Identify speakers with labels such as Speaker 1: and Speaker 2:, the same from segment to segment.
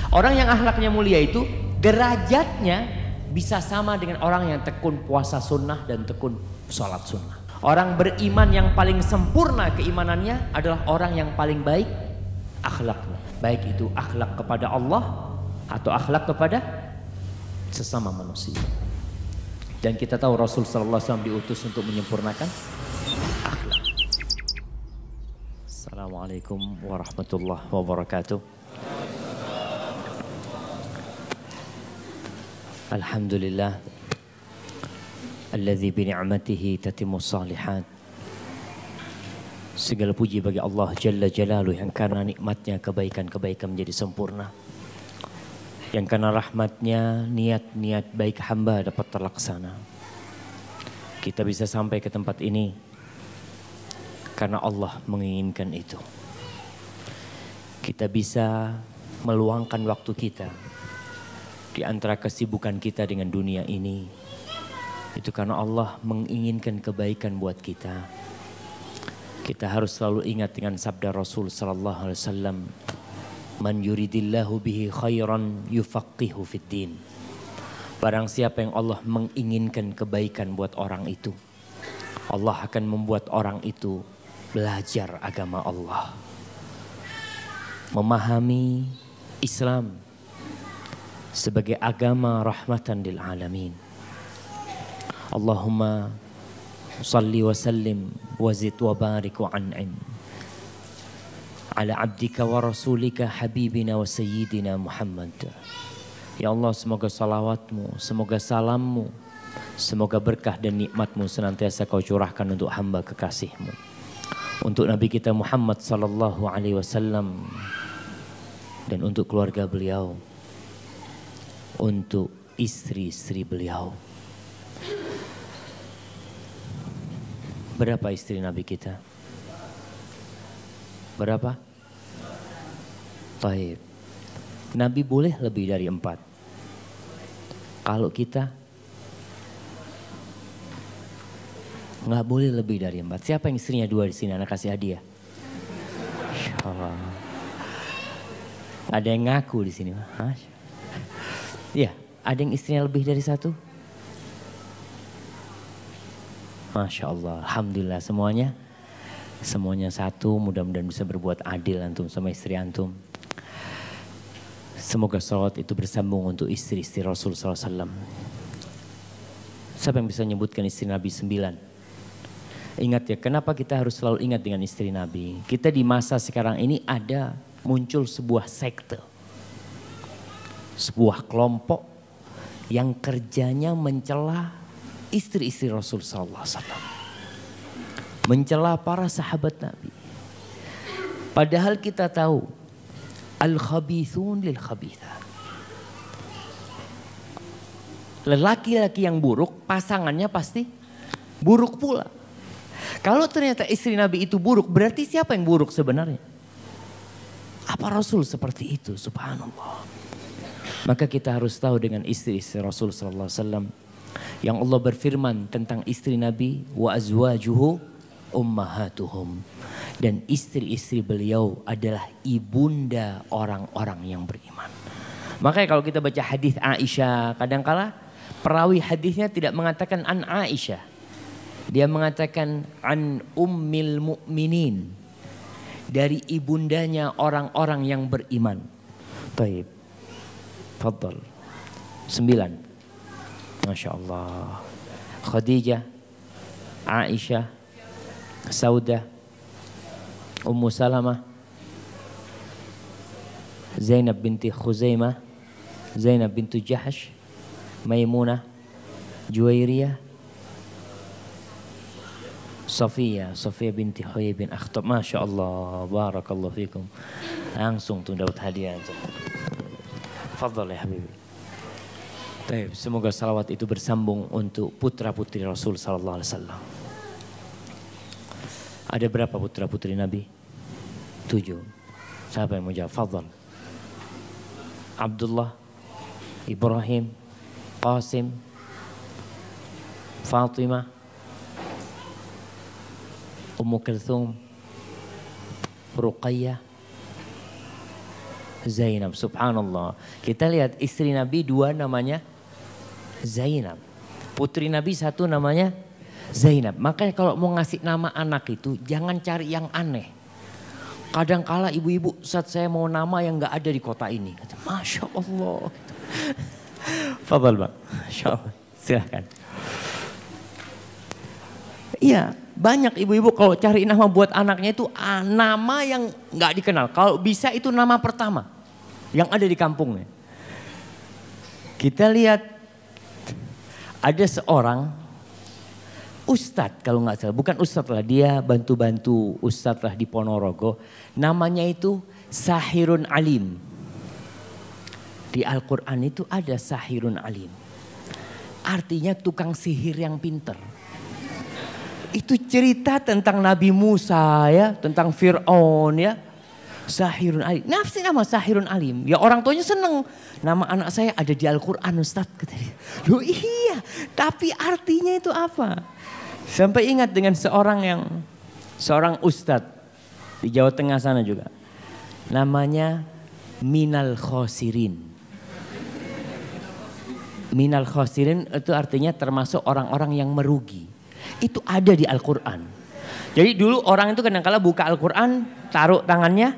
Speaker 1: Orang yang akhlaknya mulia itu derajatnya bisa sama dengan orang yang tekun puasa sunnah dan tekun sholat sunnah. Orang beriman yang paling sempurna keimanannya adalah orang yang paling baik akhlaknya. Baik itu akhlak kepada Allah atau akhlak kepada sesama manusia. Dan kita tahu Rasul sallallahu alaihi wasallam diutus untuk menyempurnakan akhlak. Assalamualaikum warahmatullahi wabarakatuh. Alhamdulillah alladzi bi ni'matihi tatimmus shalihat. Segala puji bagi Allah Jalla Jalaluhu yang karena nikmatnya kebaikan-kebaikan menjadi sempurna. Yang karena rahmatnya niat-niat baik hamba dapat terlaksana. Kita bisa sampai ke tempat ini karena Allah menginginkan itu. Kita bisa meluangkan waktu kita di antara kesibukan kita dengan dunia ini. Itu karena Allah menginginkan kebaikan buat kita. Kita harus selalu ingat dengan sabda Rasul sallallahu alaihi wasallam, "Man yuridillahu bihi khairan yufaqihu fid din." Barang siapa yang Allah menginginkan kebaikan buat orang itu, Allah akan membuat orang itu belajar agama Allah. Memahami Islam sebagai agama rahmatan lil alamin. Allahumma salli wa sallim wa zid wa barik wa an'im ala abdika wa rasulika habibina wa sayyidina Muhammad. Ya Allah, semoga salawatmu, semoga salammu, semoga berkah dan nikmatmu senantiasa kau curahkan untuk hamba kekasihmu, untuk Nabi kita Muhammad sallallahu alaihi wasallam, dan untuk keluarga beliau, untuk istri-istri beliau. Berapa istri Nabi kita? Berapa? Baik. Nabi boleh lebih dari 4. Kalau kita nggak boleh lebih dari 4. Siapa yang istrinya 2 di sini? Anak kasih hadiah. Insyaallah. Ada yang ngaku di sini. Iya, ada yang istrinya lebih dari 1? Masya Allah, alhamdulillah semuanya 1. Mudah-mudahan bisa berbuat adil antum sama istri antum. Semoga salawat itu bersambung untuk istri-istri Rasul SAW. Siapa yang bisa menyebutkan istri Nabi 9? Ingat ya, kenapa kita harus selalu ingat dengan istri Nabi? Kita di masa sekarang ini ada muncul sebuah sekte, sebuah kelompok yang kerjanya mencela istri-istri Rasul sallallahu alaihi wasallam, mencela para sahabat Nabi. Padahal kita tahu al-khabithun lil khabitha. Lelaki-laki yang buruk pasangannya pasti buruk pula. Kalau ternyata istri Nabi itu buruk, berarti siapa yang buruk sebenarnya? Apa Rasul seperti itu? Subhanallah. Maka kita harus tahu dengan istri-istri Rasul sallallahu alaihi wasallam yang Allah berfirman tentang istri Nabi, wa azwajuhu ummahatuhum, dan istri-istri beliau adalah ibunda orang-orang yang beriman. Makanya kalau kita baca hadis Aisyah, kadangkala perawi hadisnya tidak mengatakan an Aisyah, dia mengatakan an ummil mu'minin, dari ibundanya orang-orang yang beriman. Baik, fadhal. 9. Masya Allah. Khadijah, Aisyah, Saudah, Ummu Salamah, Zainab binti Khuzaimah, Zainab binti Jahash, Maimunah, Juwairiyah, Safiyah binti Huyai bin Akhtab. Masya Allah, barakallahu fikum. Langsung tuh dapat hadiah. Fadhal ya Habibi. Baik, semoga salawat itu bersambung untuk putra-putri Rasul sallallahu alaihi wasallam. Ada berapa putra-putri Nabi? 7. Siapa yang mau jawab? Fadhal. Abdullah, Ibrahim, Qasim, Fatimah, Ummu Kulthum, Ruqayyah, Zainab, subhanallah. Kita lihat istri Nabi dua namanya Zainab. Putri Nabi satu namanya Zainab. Makanya kalau mau ngasih nama anak itu jangan cari yang aneh. Kadang-kala ibu-ibu, saat saya mau nama yang gak ada di kota ini. Masya Allah. Fadal Bang, Masya Allah. Silahkan. Iya, banyak ibu-ibu kalau cari nama buat anaknya itu nama yang gak dikenal. Kalau bisa itu nama pertama yang ada di kampungnya. Kita lihat ada seorang ustadz kalau nggak salah, bukan ustadz lah, dia bantu-bantu ustadz lah di Ponorogo. Namanya itu Sahirun Alim. Di Al-Quran itu ada Sahirun Alim. Artinya tukang sihir yang pinter. Itu cerita tentang Nabi Musa ya, tentang Fir'aun ya. Sahirun Alim. Nafsi nama Sahirun Alim. Ya orang tuanya seneng. Nama anak saya ada di Al-Quran Ustadz. Kata dia. Loh iya, tapi artinya itu apa? Sampai ingat dengan seorang ustadz di Jawa Tengah sana juga. Namanya Minal Khosirin. Minal Khosirin itu artinya termasuk orang-orang yang merugi. Itu ada di Al-Quran. Jadi dulu orang itu kadang-kala buka Al-Quran, taruh tangannya,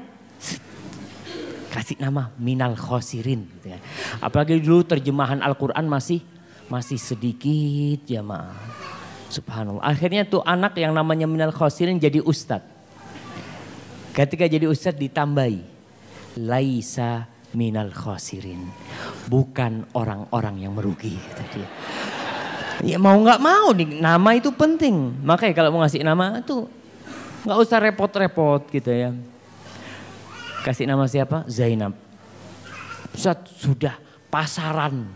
Speaker 1: kasih nama Minal Khosirin. Gitu ya. Apalagi dulu terjemahan Al-Quran masih sedikit jamaah. Subhanallah. Akhirnya tuh anak yang namanya Minal Khosirin jadi ustadz. Ketika jadi ustadz ditambahi. Laisa Minal Khosirin. Bukan orang-orang yang merugi. Kata dia. Ya mau gak mau nih, nama itu penting. Makanya kalau mau ngasih nama itu gak usah repot-repot gitu ya. Kasih nama siapa? Zainab. Ustadz sudah pasaran.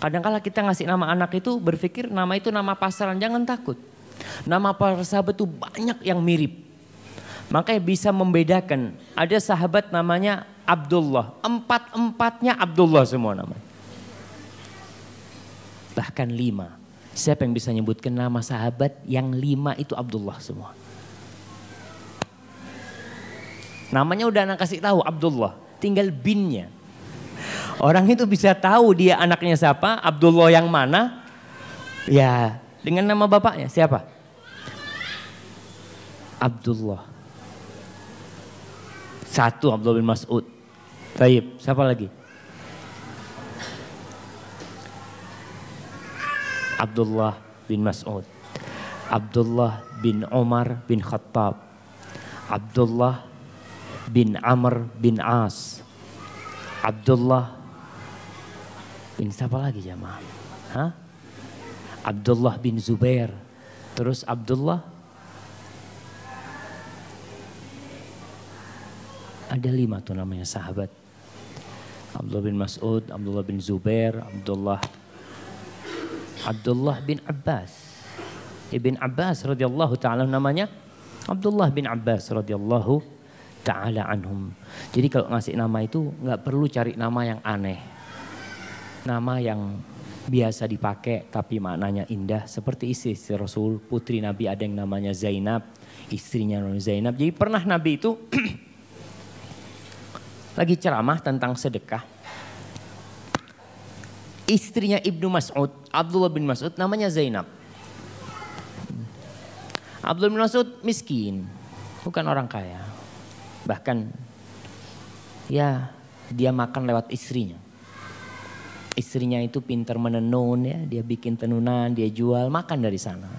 Speaker 1: Kadang-kala kita ngasih nama anak itu berpikir nama itu nama pasaran, jangan takut. Nama para sahabat itu banyak yang mirip. Makanya bisa membedakan. Ada sahabat namanya Abdullah, empat-empatnya Abdullah semua namanya. Bahkan 5. Siapa yang bisa nyebutkan nama sahabat yang 5 itu Abdullah semua? Namanya udah anak kasih tahu Abdullah, tinggal binnya. Orang itu bisa tahu dia anaknya siapa, Abdullah yang mana. Ya, dengan nama bapaknya siapa? Abdullah. Satu Abdullah bin Mas'ud. Taib, siapa lagi? Abdullah bin Mas'ud. Abdullah bin Umar bin Khattab. Abdullah bin Amr bin As. Abdullah bin siapa lagi jamaah? Hah? Abdullah bin Zubair. Terus Abdullah. Ada 5 tuh namanya sahabat. Abdullah bin Mas'ud, Abdullah bin Zubair, Abdullah bin Abbas. Ibn Abbas radhiyallahu ta'ala namanya Abdullah bin Abbas radhiyallahu ta'ala anhum. Jadi kalau ngasih nama itu nggak perlu cari nama yang aneh. Nama yang biasa dipakai tapi maknanya indah. Seperti istri Rasul, putri Nabi ada yang namanya Zainab. Istrinya namanya Zainab. Jadi pernah Nabi itu lagi ceramah tentang sedekah. Istrinya Ibnu Mas'ud, Abdullah bin Mas'ud namanya Zainab. Abdullah bin Mas'ud miskin, bukan orang kaya. Bahkan ya dia makan lewat istrinya. Istrinya itu pintar menenun ya, dia bikin tenunan, dia jual, makan dari sana.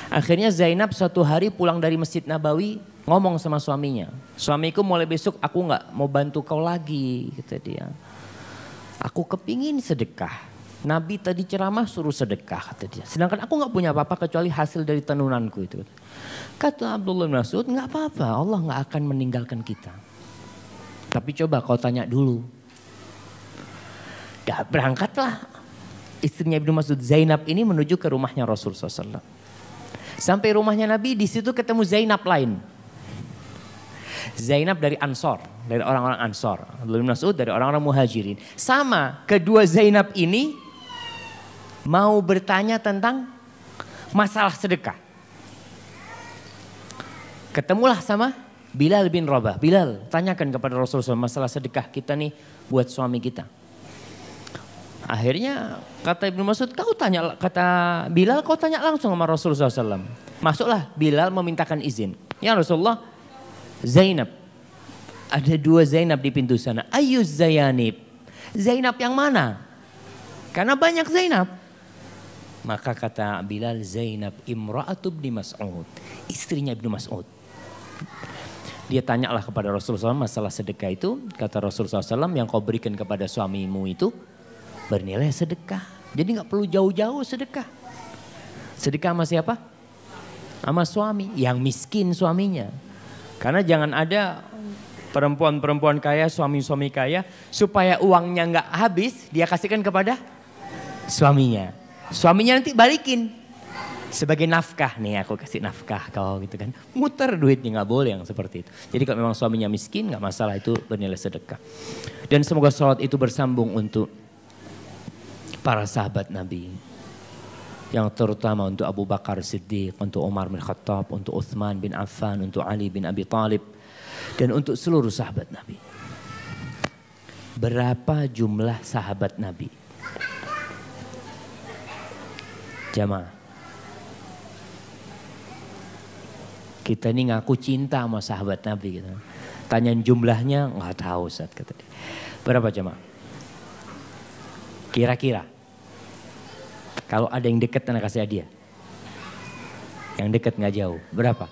Speaker 1: Akhirnya Zainab suatu hari pulang dari Masjid Nabawi ngomong sama suaminya. Suamiku mulai besok aku gak mau bantu kau lagi, kata dia. Aku kepingin sedekah. Nabi tadi ceramah suruh sedekah, kata dia. Sedangkan aku gak punya apa-apa kecuali hasil dari tenunanku itu. Kata Abdullah bin Mas'ud, gak apa-apa, Allah gak akan meninggalkan kita. Tapi coba kau tanya dulu. Dah berangkatlah istrinya Ibnu Mas'ud Zainab ini menuju ke rumahnya Rasul SAW. Sampai rumahnya Nabi, di situ ketemu Zainab lain. Zainab dari Ansor, dari orang-orang Ansor. Abdullah bin Mas'ud dari orang-orang Muhajirin. Sama, kedua Zainab ini mau bertanya tentang masalah sedekah. Ketemulah sama Bilal bin Rabah. Bilal, tanyakan kepada Rasulullah masalah sedekah kita nih buat suami kita. Akhirnya kata Ibnu Mas'ud, kata Bilal, kau tanya langsung sama Rasulullah SAW. Masuklah Bilal memintakan izin. Ya Rasulullah, Zainab. Ada 2 Zainab di pintu sana. Ayyuz Zayanib. Zainab yang mana? Karena banyak Zainab. Maka kata Bilal, Zainab imra'atu ibni Mas'ud. Istrinya Ibnu Mas'ud. Dia tanyalah kepada Rasulullah SAW masalah sedekah itu. Kata Rasulullah SAW, yang kau berikan kepada suamimu itu bernilai sedekah. Jadi gak perlu jauh-jauh sedekah. Sedekah sama siapa? Sama suami. Yang miskin suaminya. Karena jangan ada perempuan-perempuan kaya, suami-suami kaya. Supaya uangnya gak habis, dia kasihkan kepada suaminya. Suaminya nanti balikin. Sebagai nafkah, nih aku kasih nafkah kau gitu kan. Muter duitnya, gak boleh yang seperti itu. Jadi kalau memang suaminya miskin gak masalah, itu bernilai sedekah. Dan semoga salat itu bersambung untuk para sahabat Nabi. Yang terutama untuk Abu Bakar Siddiq, untuk Umar bin Khattab, untuk Uthman bin Affan, untuk Ali bin Abi Thalib. Dan untuk seluruh sahabat Nabi. Berapa jumlah sahabat Nabi? Jamaah. Kita ini ngaku cinta sama sahabat Nabi gitu. Tanyain jumlahnya nggak tahu Ustaz kata dia. Berapa jemaah? Kira-kira. Kalau ada yang dekat anak kasih hadiah. Yang dekat nggak jauh. Berapa?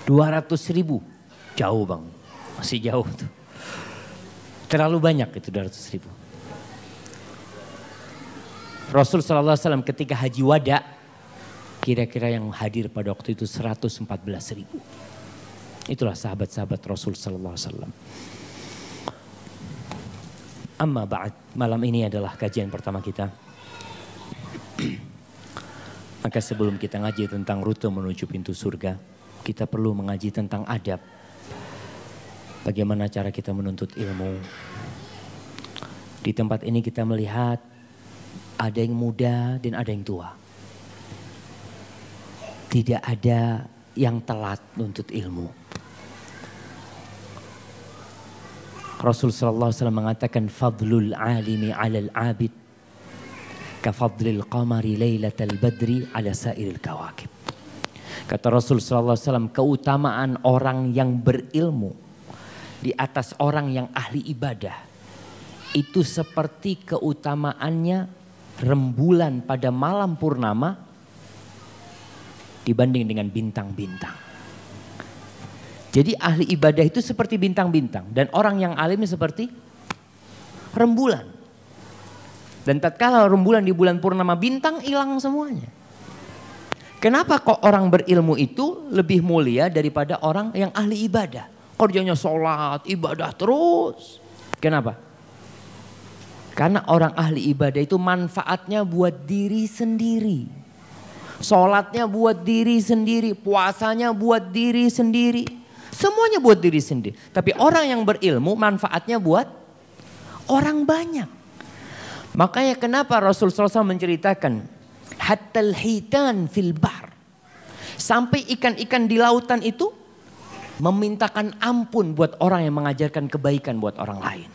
Speaker 1: 200.000. Jauh bang. Masih jauh tuh. Terlalu banyak itu 200.000. Rasul SAW ketika haji wada. Kira-kira yang hadir pada waktu itu 114.000. Itulah sahabat-sahabat Rasul sallallahu alaihi wasallam. Amma ba'd, malam ini adalah kajian pertama kita. Maka sebelum kita ngaji tentang rute menuju pintu surga, kita perlu mengaji tentang adab. Bagaimana cara kita menuntut ilmu. Di tempat ini kita melihat ada yang muda dan ada yang tua. Tidak ada yang telat menuntut ilmu. Rasul sallallahu alaihi wasallam mengatakan fadlul alimi 'alal 'abid ka fadlil qamari lailatal badri 'ala sairil kawakib. Kata Rasul sallallahu alaihi wasallam, keutamaan orang yang berilmu di atas orang yang ahli ibadah itu seperti keutamaannya rembulan pada malam purnama dibanding dengan bintang-bintang. Jadi ahli ibadah itu seperti bintang-bintang. Dan orang yang alim seperti rembulan. Dan tatkala rembulan di bulan purnama, bintang hilang semuanya. Kenapa kok orang berilmu itu lebih mulia daripada orang yang ahli ibadah? Kerjanya sholat, ibadah terus. Kenapa? Karena orang ahli ibadah itu manfaatnya buat diri sendiri. Sholatnya buat diri sendiri, puasanya buat diri sendiri. Semuanya buat diri sendiri. Tapi orang yang berilmu manfaatnya buat orang banyak. Makanya kenapa Rasul SAW menceritakan hattal hitan fil bahr. Sampai ikan-ikan di lautan itu memintakan ampun buat orang yang mengajarkan kebaikan buat orang lain.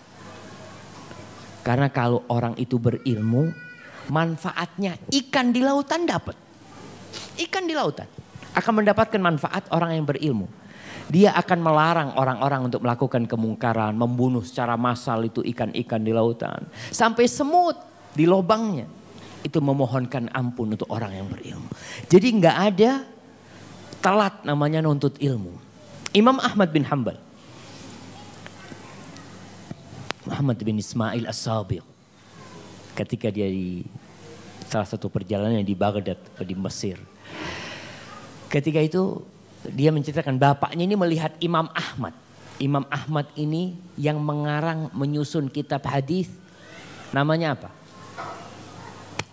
Speaker 1: Karena kalau orang itu berilmu, manfaatnya ikan di lautan dapat. Ikan di lautan akan mendapatkan manfaat orang yang berilmu. Dia akan melarang orang-orang untuk melakukan kemungkaran, membunuh secara massal itu ikan-ikan di lautan. Sampai semut di lubangnya itu memohonkan ampun untuk orang yang berilmu. Jadi nggak ada telat namanya nuntut ilmu. Imam Ahmad bin Hanbal, Muhammad bin Ismail As-Sabiq, ketika dia di salah satu perjalanan di Baghdad di Mesir. Ketika itu dia menceritakan bapaknya ini melihat Imam Ahmad. Imam Ahmad ini yang mengarang menyusun kitab hadis. Namanya apa?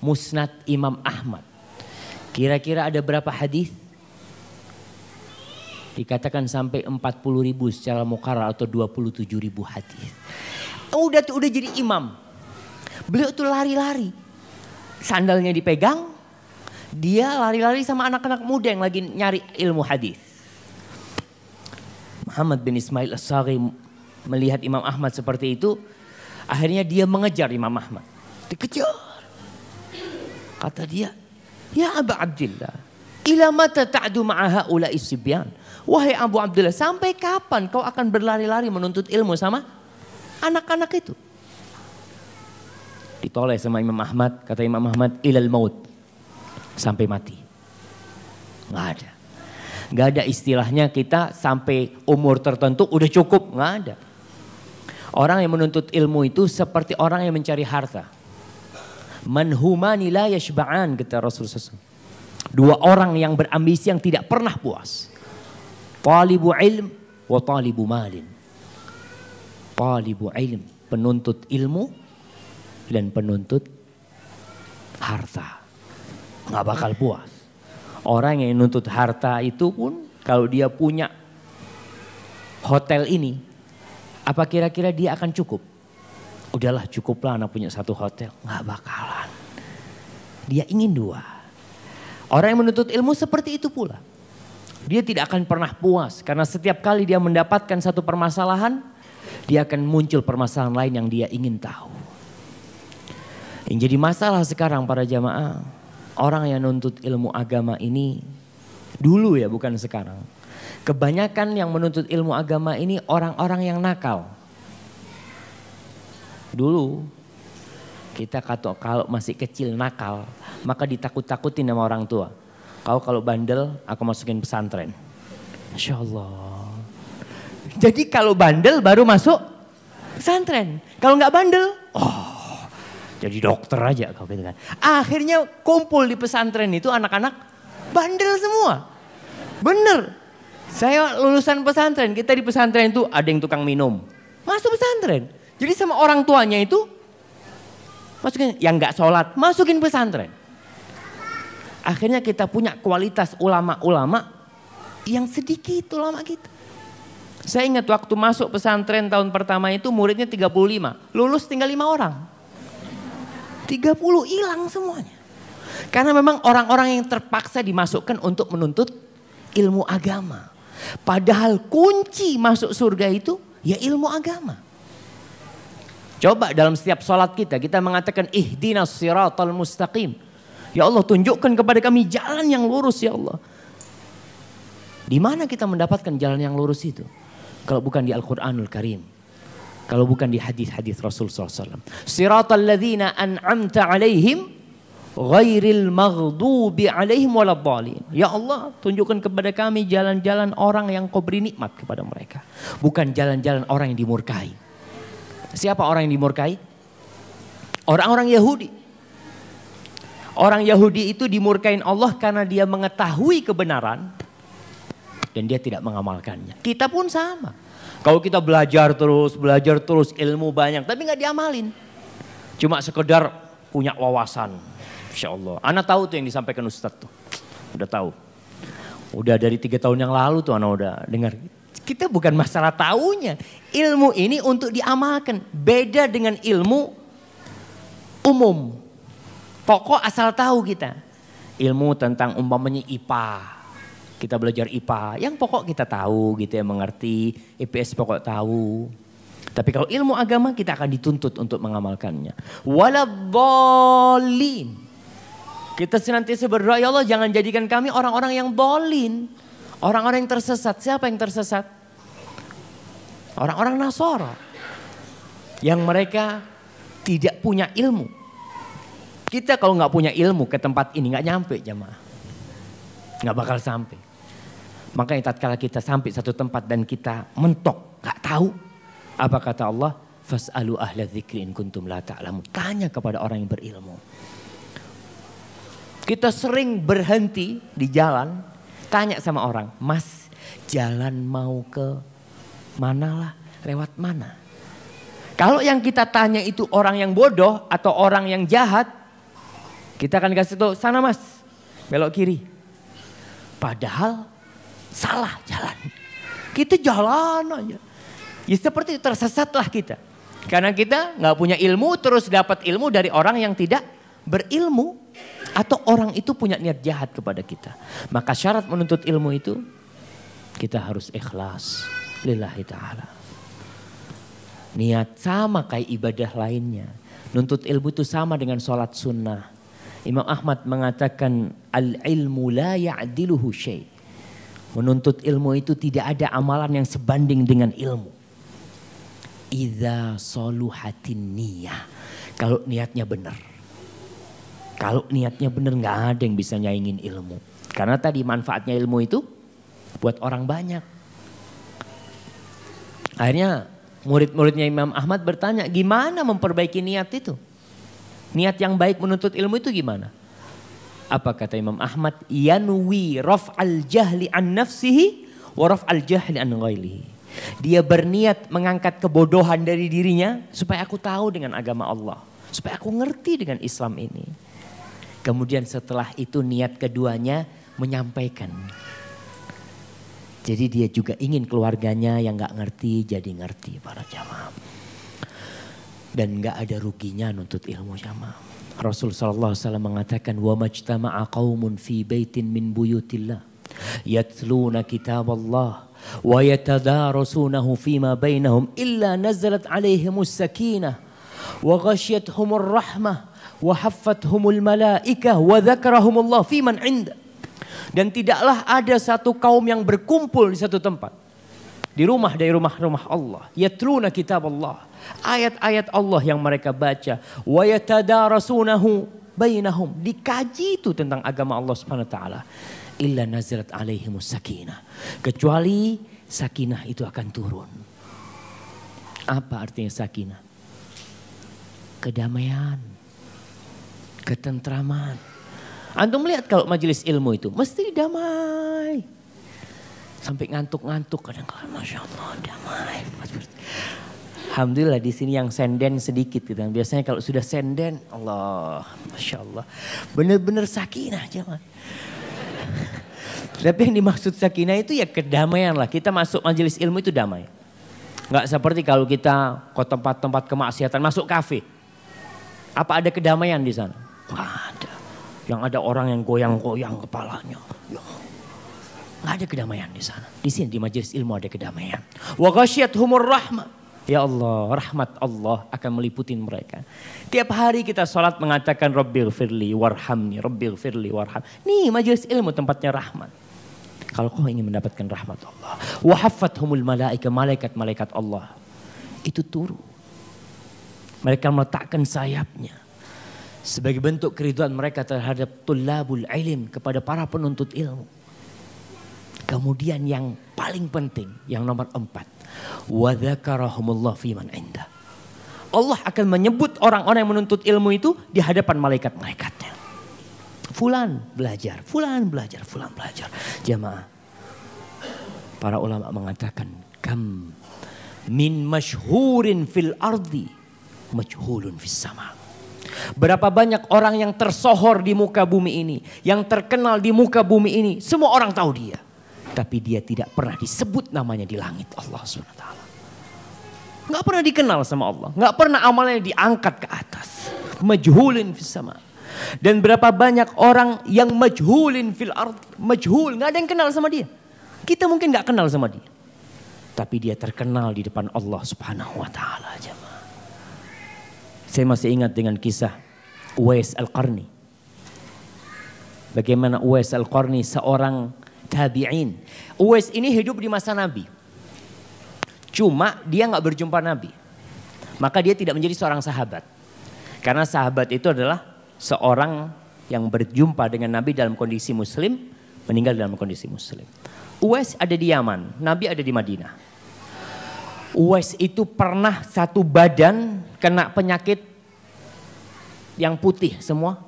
Speaker 1: Musnad Imam Ahmad. Kira-kira ada berapa hadis? Dikatakan sampai 40.000 secara muqarrar atau 27.000 hadis. Udah jadi imam. Beliau tuh lari-lari. Sandalnya dipegang, dia lari-lari sama anak-anak muda yang lagi nyari ilmu hadis. Muhammad bin Ismail As-Saghi melihat Imam Ahmad seperti itu, akhirnya dia mengejar Imam Ahmad. Dikejar. Kata dia, "Ya Aba Abdillah, ila mata ta'du ma'a haula'i sibyan?" Wahai Abu Abdullah, sampai kapan kau akan berlari-lari menuntut ilmu sama anak-anak itu? Ditoleh sama Imam Ahmad, kata Imam Ahmad, ilal maut. Sampai mati. Nggak ada. Nggak ada istilahnya kita sampai umur tertentu udah cukup. Nggak ada. Orang yang menuntut ilmu itu seperti orang yang mencari harta. Man humani la yashba'an, kata Rasulullah SAW. Dua orang yang berambisi yang tidak pernah puas. Talibu ilm wa talibu malin. Talibu ilm, penuntut ilmu dan penuntut harta. Nggak bakal puas. Orang yang nuntut harta itu pun kalau dia punya hotel ini, apa kira-kira dia akan cukup? Udahlah cukuplah anak punya satu hotel. Nggak bakalan. Dia ingin dua. Orang yang menuntut ilmu seperti itu pula. Dia tidak akan pernah puas karena setiap kali dia mendapatkan satu permasalahan, dia akan muncul permasalahan lain yang dia ingin tahu. Yang jadi masalah sekarang para jamaah, orang yang nuntut ilmu agama ini dulu ya, bukan sekarang. Kebanyakan yang menuntut ilmu agama ini orang-orang yang nakal. Dulu kita kalau masih kecil nakal, maka ditakut-takutin sama orang tua. Kau kalau bandel, aku masukin pesantren. Masya Allah. Jadi kalau bandel baru masuk pesantren. Kalau nggak bandel, jadi dokter aja kau gitu kan. Akhirnya kumpul di pesantren itu anak-anak bandel semua. Bener. Saya lulusan pesantren, kita di pesantren itu ada yang tukang minum. Masuk pesantren. Jadi sama orang tuanya itu, masukin yang nggak sholat, masukin pesantren. Akhirnya kita punya kualitas ulama-ulama yang sedikit ulama kita. Saya ingat waktu masuk pesantren tahun pertama itu muridnya 35. Lulus tinggal 5 orang. 30 hilang semuanya. Karena memang orang-orang yang terpaksa dimasukkan untuk menuntut ilmu agama. Padahal kunci masuk surga itu ya ilmu agama. Coba dalam setiap sholat kita mengatakan ihdinas siratal mustaqim. Ya Allah, tunjukkan kepada kami jalan yang lurus ya Allah. Di mana kita mendapatkan jalan yang lurus itu? Kalau bukan di Al-Quranul Karim. Kalau bukan di hadis-hadis Rasul SAW. Siratal ladzina an'amta alaihim ghairil maghdubi alaihim waladhdallin. Ya Allah, tunjukkan kepada kami jalan-jalan orang yang kau beri nikmat kepada mereka. Bukan jalan-jalan orang yang dimurkai. Siapa orang yang dimurkai? Orang-orang Yahudi. Orang Yahudi itu dimurkain Allah karena dia mengetahui kebenaran dan dia tidak mengamalkannya. Kita pun sama. Kalau kita belajar terus ilmu banyak tapi nggak diamalin. Cuma sekedar punya wawasan. Insya Allah. Ana tahu tuh yang disampaikan Ustadz tuh. Udah tahu. Udah dari 3 tahun yang lalu tuh Ana udah dengar. Kita bukan masalah taunya. Ilmu ini untuk diamalkan. Beda dengan ilmu umum. Pokok asal tahu kita. Ilmu tentang umpamanya IPA. Kita belajar IPA. Yang pokok kita tahu gitu ya, mengerti. IPS pokok tahu. Tapi kalau ilmu agama kita akan dituntut untuk mengamalkannya. Waladhdallin. Kita senantiasa berdoa, ya Allah jangan jadikan kami orang-orang yang dolin. Orang-orang yang tersesat. Siapa yang tersesat? Orang-orang Nasara. Yang mereka tidak punya ilmu. Kita kalau nggak punya ilmu ke tempat ini nggak nyampe jamaah. Nggak bakal sampai. Makanya tatkala kita sampai satu tempat dan kita mentok, nggak tahu. Apa kata Allah? Fas'alu ahla dzikri in kuntum la ta'lamun. Tanya kepada orang yang berilmu. Kita sering berhenti di jalan, tanya sama orang, Mas jalan mau ke mana lah, lewat mana? Kalau yang kita tanya itu orang yang bodoh atau orang yang jahat, kita akan kasih tahu, sana Mas, belok kiri. Padahal salah jalan. Kita jalan aja. Ya seperti itu, tersesatlah kita. Karena kita nggak punya ilmu, terus dapat ilmu dari orang yang tidak berilmu. Atau orang itu punya niat jahat kepada kita. Maka syarat menuntut ilmu itu, kita harus ikhlas. lillahi ta'ala. Niat sama kayak ibadah lainnya. Nuntut ilmu itu sama dengan sholat sunnah. Imam Ahmad mengatakan al-ilmu la ya'diluhu syai'. Menuntut ilmu itu tidak ada amalan yang sebanding dengan ilmu. Idza saluhatin niyah. Kalau niatnya benar. Kalau niatnya benar nggak ada yang bisa nyaingin ilmu. Karena tadi manfaatnya ilmu itu buat orang banyak. Akhirnya murid-muridnya Imam Ahmad bertanya, gimana memperbaiki niat itu? Niat yang baik menuntut ilmu itu gimana? Apa kata Imam Ahmad? Yanwi raf'al jahli an nafsihi wa raf'al jahli an ghairihi. Dia berniat mengangkat kebodohan dari dirinya supaya aku tahu dengan agama Allah. Supaya aku ngerti dengan Islam ini. Kemudian setelah itu niat keduanya menyampaikan. Jadi dia juga ingin keluarganya yang gak ngerti jadi ngerti para jamaah. Dan gak ada ruginya nuntut ilmu jamaah. Rasul sallallahu alaihi wasallam mengatakan wa majtama'a qaumun fi baitin min buyutillah yatluna kitaballah wa yatadarasunahu fima bainahum illa nazalat alaihimus sakinah wa ghasyiyatuhumur rahmah wa haffathumul malaikah wa dzakarahumullah fi man 'inda. Dan tidaklah ada satu kaum yang berkumpul di satu tempat. Di rumah dari rumah-rumah Allah. Yatluna kitab Allah. Ayat-ayat Allah yang mereka baca. Wa yatadarasunahu bainahum. Dikaji itu tentang agama Allah Subhanahu wa taala. Illa nazalat alaihimus sakinah. Kecuali sakinah itu akan turun. Apa artinya sakinah? Kedamaian. Ketentraman. Antum lihat kalau majelis ilmu itu mesti damai. Sampai ngantuk-ngantuk kadang-kadang, Masya Allah damai. Alhamdulillah di sini yang senden sedikit gitu. Biasanya kalau sudah senden, Allah, Masya Allah. Benar-benar sakinah jemaah. Tapi yang dimaksud sakinah itu ya kedamaian lah. Kita masuk majelis ilmu itu damai. Nggak seperti kalau kita ke tempat-tempat kemaksiatan, masuk kafe. Apa ada kedamaian di sana? Nggak ada. Yang ada orang yang goyang-goyang kepalanya. Nggak ada kedamaian di sana. Di sini di majelis ilmu ada kedamaian. Wa ghasyiyatuhumur rahmah. Ya Allah, rahmat Allah akan meliputi mereka. Tiap hari kita sholat mengatakan Rabbighfirli warhamni, Rabbighfirli warham. Nih majelis ilmu tempatnya rahmat. Kalau kau ingin mendapatkan rahmat Allah. Wa haffathumul malaika, malaikat-malaikat Allah. Itu turun. Mereka meletakkan sayapnya. Sebagai bentuk keridhaan mereka terhadap tullabul ilm, kepada para penuntut ilmu. Kemudian yang paling penting, yang nomor 4. Wa dzakarahumullah fi man 'inda. Allah akan menyebut orang-orang yang menuntut ilmu itu di hadapan malaikat-malaikatnya. Fulan belajar, fulan belajar, fulan belajar. Jamaah. Para ulama mengatakan, kam min masyhurin fil ardi majhulun fis sama. Berapa banyak orang yang tersohor di muka bumi ini. Yang terkenal di muka bumi ini. Semua orang tahu dia. Tapi dia tidak pernah disebut namanya di langit Allah SWT. Gak pernah dikenal sama Allah. Gak pernah amalnya diangkat ke atas. Majhulin fis sama. Dan berapa banyak orang yang majhulin fil ard. Majhul. Gak ada yang kenal sama dia. Kita mungkin gak kenal sama dia. Tapi dia terkenal di depan Allah Subhanahu wa ta'ala. Saya masih ingat dengan kisah Uwais Al-Qarni. Bagaimana Uwais Al-Qarni seorang tabi'in. Uwais ini hidup di masa Nabi. Cuma dia gak berjumpa Nabi. Maka dia tidak menjadi seorang sahabat. Karena sahabat itu adalah seorang yang berjumpa dengan Nabi dalam kondisi muslim, meninggal dalam kondisi muslim. Uwais ada di Yaman, Nabi ada di Madinah. Uwais itu pernah satu badan kena penyakit yang putih semua.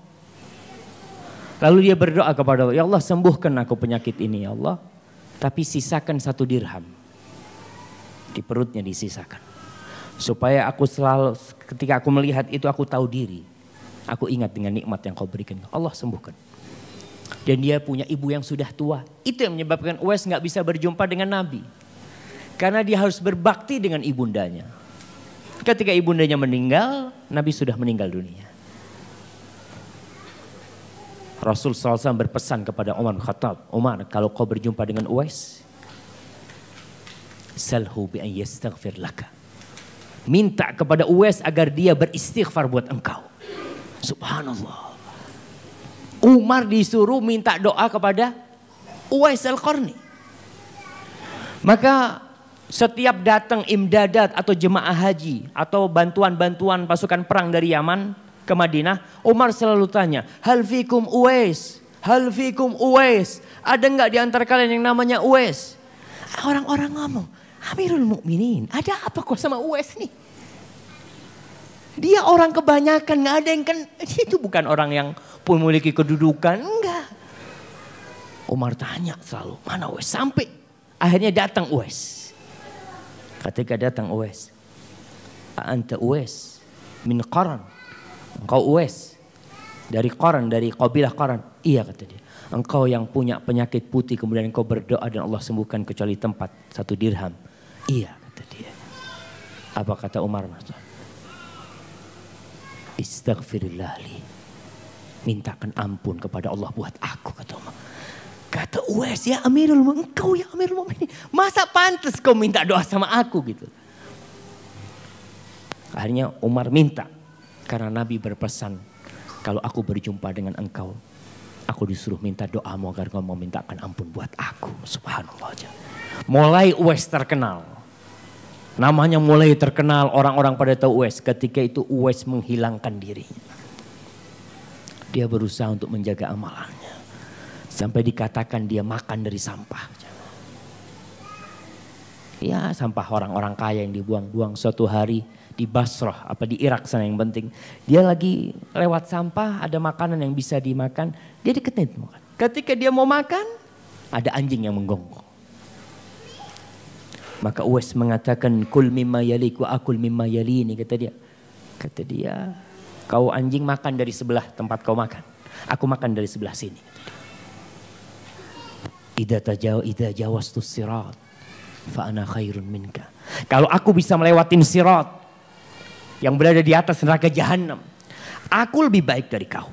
Speaker 1: Lalu dia berdoa kepada Allah, ya Allah sembuhkan aku penyakit ini ya Allah. Tapi sisakan 1 dirham. Di perutnya disisakan. Supaya aku selalu ketika aku melihat itu aku tahu diri. Aku ingat dengan nikmat yang kau berikan. Allah sembuhkan. Dan dia punya ibu yang sudah tua. Itu yang menyebabkan Uwais gak bisa berjumpa dengan Nabi. Karena dia harus berbakti dengan ibundanya. Ketika ibundanya meninggal, Nabi sudah meninggal dunia. Rasul SAW berpesan kepada Umar bin Khattab, Umar, kalau kau berjumpa dengan Uwais, Salhu bi an yastaghfir laka. Minta kepada Uwais agar dia beristighfar buat engkau. Subhanallah. Umar disuruh minta doa kepada Uwais Al-Qarni. Maka setiap datang imdadat atau jemaah haji atau bantuan-bantuan pasukan perang dari Yaman ke Madinah, Umar selalu tanya, hal fikum Uwais? Hal fikum Uwais? Ada enggak di antara kalian yang namanya Uwais? Orang-orang ngomong, Amirul Mukminin, ada apa kok sama Uwais nih? Dia orang kebanyakan, nggak ada yang itu bukan orang yang memiliki kedudukan, enggak. Umar tanya selalu, mana Uwais? Sampai akhirnya datang Uwais. Ketika datang Uwais, anta Uwais min Qaran, engkau Uwais dari Qaran, dari kabilah Qaran. Iya kata dia. Engkau yang punya penyakit putih kemudian engkau berdoa dan Allah sembuhkan kecuali tempat 1 dirham. Iya kata dia. Apa kata Umar? Istaghfirillah li. Mintakan ampun kepada Allah buat aku kata Umar. Kata Uwais, ya Amirul Mukminin, engkau ya Amirul Mukminin. Masa pantas kau minta doa sama aku gitu. Akhirnya Umar minta. Karena Nabi berpesan, kalau aku berjumpa dengan engkau, aku disuruh minta doamu agar kau mau mintakan ampun buat aku. Subhanallah aja. Mulai Uwais terkenal. Namanya mulai terkenal, orang-orang pada tahu Uwais. Ketika itu Uwais menghilangkan dirinya. Dia berusaha untuk menjaga amalannya. Sampai dikatakan dia makan dari sampah. Ya sampah orang-orang kaya yang dibuang-buang. Suatu hari di Basrah, apa di Irak sana yang penting. Dia lagi lewat sampah, ada makanan yang bisa dimakan. Dia deketin makan. Ketika dia mau makan, ada anjing yang menggonggong. Maka Uwais mengatakan, kul mimma yalik wa akul mimma yalini. Kata dia, kau anjing makan dari sebelah tempat kau makan. Aku makan dari sebelah sini. Idza jawaztu sirat fa ana khairun minka. Kalau aku bisa melewatin sirat yang berada di atas neraka jahanam, aku lebih baik dari kau.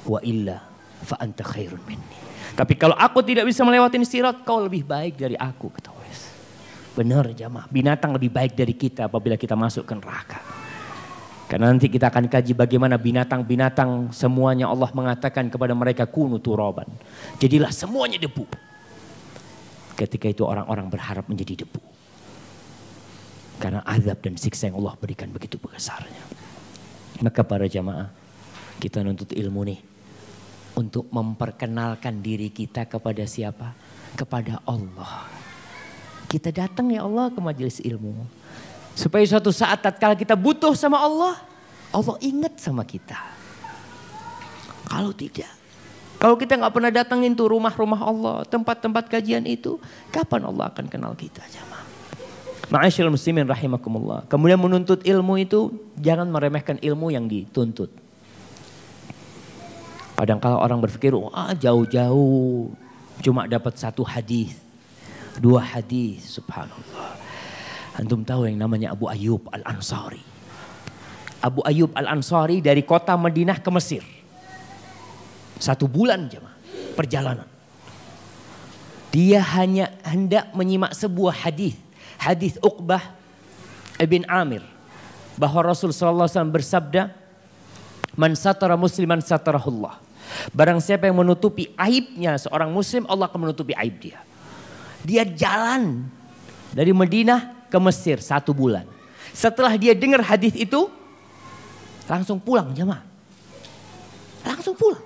Speaker 1: Wa illa fa anta khairun minni. Tapi kalau aku tidak bisa melewatin sirat, kau lebih baik dari aku, kata Uwais. Benar jamaah, binatang lebih baik dari kita apabila kita masuk ke neraka. Karena nanti kita akan kaji bagaimana binatang-binatang semuanya Allah mengatakan kepada mereka kunu turaban. Jadilah semuanya debu. Ketika itu orang-orang berharap menjadi debu. Karena azab dan siksa yang Allah berikan begitu besarnya. Maka para jamaah, kita nuntut ilmu nih. Untuk memperkenalkan diri kita kepada siapa? Kepada Allah. Kita datang ya Allah ke majelis ilmu. Supaya suatu saat tatkala kita butuh sama Allah, Allah ingat sama kita. Kalau tidak, kalau kita nggak pernah datangin tuh rumah-rumah Allah, tempat-tempat kajian itu, kapan Allah akan kenal kita jamaah? Ma'asyiral muslimin rahimakumullah. Kemudian menuntut ilmu itu jangan meremehkan ilmu yang dituntut. Kadang-kala orang berpikir, jauh-jauh cuma dapat 1 hadis, 2 hadis, subhanallah. Antum tahu yang namanya Abu Ayyub Al-Ansari. Abu Ayyub Al-Ansari dari kota Madinah ke Mesir. 1 bulan jemaah perjalanan. Dia hanya hendak menyimak sebuah hadis. Hadis Uqbah ibn Amir. Bahwa Rasul SAW bersabda, man satara musliman satarahullah. Barang siapa yang menutupi aibnya seorang muslim, Allah akan menutupi aib dia. Dia jalan dari Madinah ke Mesir 1 bulan. Setelah dia dengar hadis itu, langsung pulang jemaah. Langsung pulang.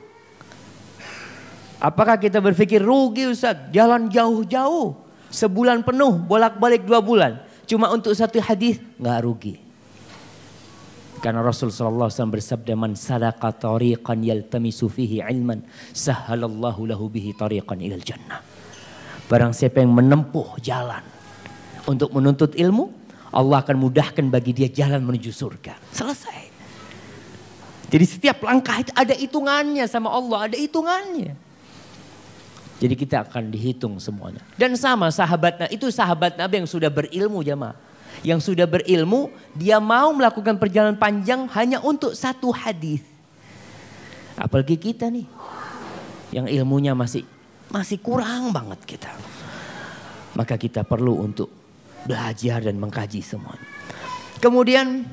Speaker 1: Apakah kita berpikir rugi Ustaz? Jalan jauh-jauh. Sebulan penuh, bolak-balik 2 bulan. Cuma untuk 1 hadis, nggak rugi. Karena Rasul sallallahu alaihi wasallam bersabda, man salaka tariqan yaltamisu fihi ilman, sahhalallahu lahu bihi tariqan ilal jannah. Barang siapa yang menempuh jalan untuk menuntut ilmu, Allah akan mudahkan bagi dia jalan menuju surga. Selesai. Jadi setiap langkah itu ada hitungannya sama Allah, ada hitungannya. Jadi kita akan dihitung semuanya. Dan sama sahabatnya, itu sahabat Nabi yang sudah berilmu jamaah. Yang sudah berilmu, dia mau melakukan perjalanan panjang hanya untuk 1 hadis. Apalagi kita nih, yang ilmunya masih kurang banget kita. Maka kita perlu untuk belajar dan mengkaji semua. Kemudian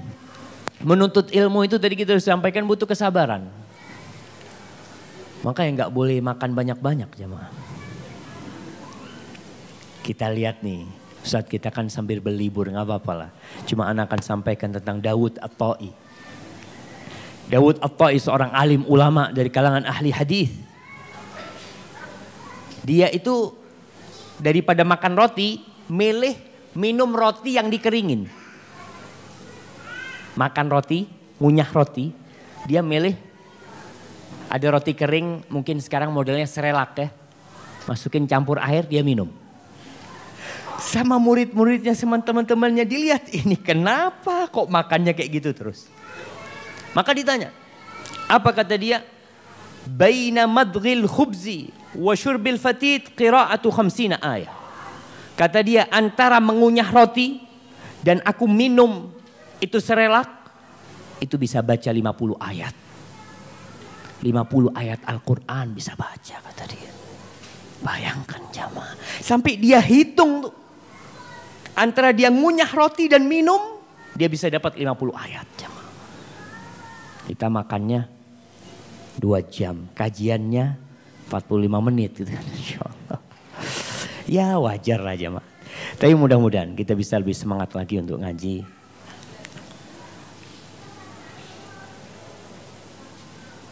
Speaker 1: menuntut ilmu itu tadi kita sudah sampaikan butuh kesabaran. Maka yang nggak boleh makan banyak-banyak jemaah. Kita lihat nih, saat kita kan sambil berlibur nggak apa-apa lah. Cuma anak akan sampaikan tentang Dawud At-Ta'i. Dawud At-Ta'i seorang alim ulama dari kalangan ahli hadis. Dia itu daripada makan roti, milih minum roti yang dikeringin. Makan roti, ngunyah roti, dia milih ada roti kering, mungkin sekarang modelnya serelak ya. Masukin campur air, dia minum. Sama murid-muridnya, sama teman-temannya dilihat, ini kenapa kok makannya kayak gitu terus. Maka ditanya, apa kata dia? Baina madghil khubzi wa syurbil fatid qira'atu 50 ayat. Kata dia, antara mengunyah roti dan aku minum itu serelak, itu bisa baca 50 ayat. 50 ayat Al-Quran bisa baca kata dia. Bayangkan jamaah. Sampai dia hitung tuh. Antara dia ngunyah roti dan minum, dia bisa dapat 50 ayat jamaah. Kita makannya 2 jam, kajiannya 45 menit gitu kan, insyaallah. Ya wajar lah jamaah. Tapi mudah-mudahan kita bisa lebih semangat lagi untuk ngaji.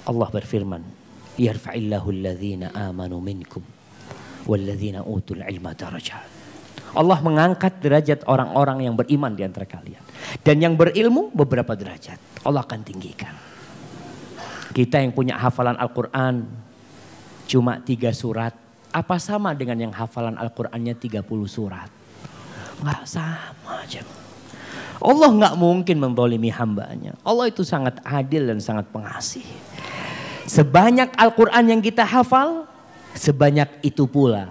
Speaker 1: Allah berfirman, yarfa'illahu alladhina amanu minkum walladhina utul ilma darajat. Allah mengangkat derajat orang-orang yang beriman di antara kalian. Dan yang berilmu beberapa derajat. Allah akan tinggikan. Kita yang punya hafalan Al-Quran cuma 3 surat. Apa sama dengan yang hafalan Al-Qurannya 30 surat? Nggak sama aja. Allah nggak mungkin menzalimi hambanya. Allah itu sangat adil dan sangat pengasih. Sebanyak Al-Quran yang kita hafal, sebanyak itu pula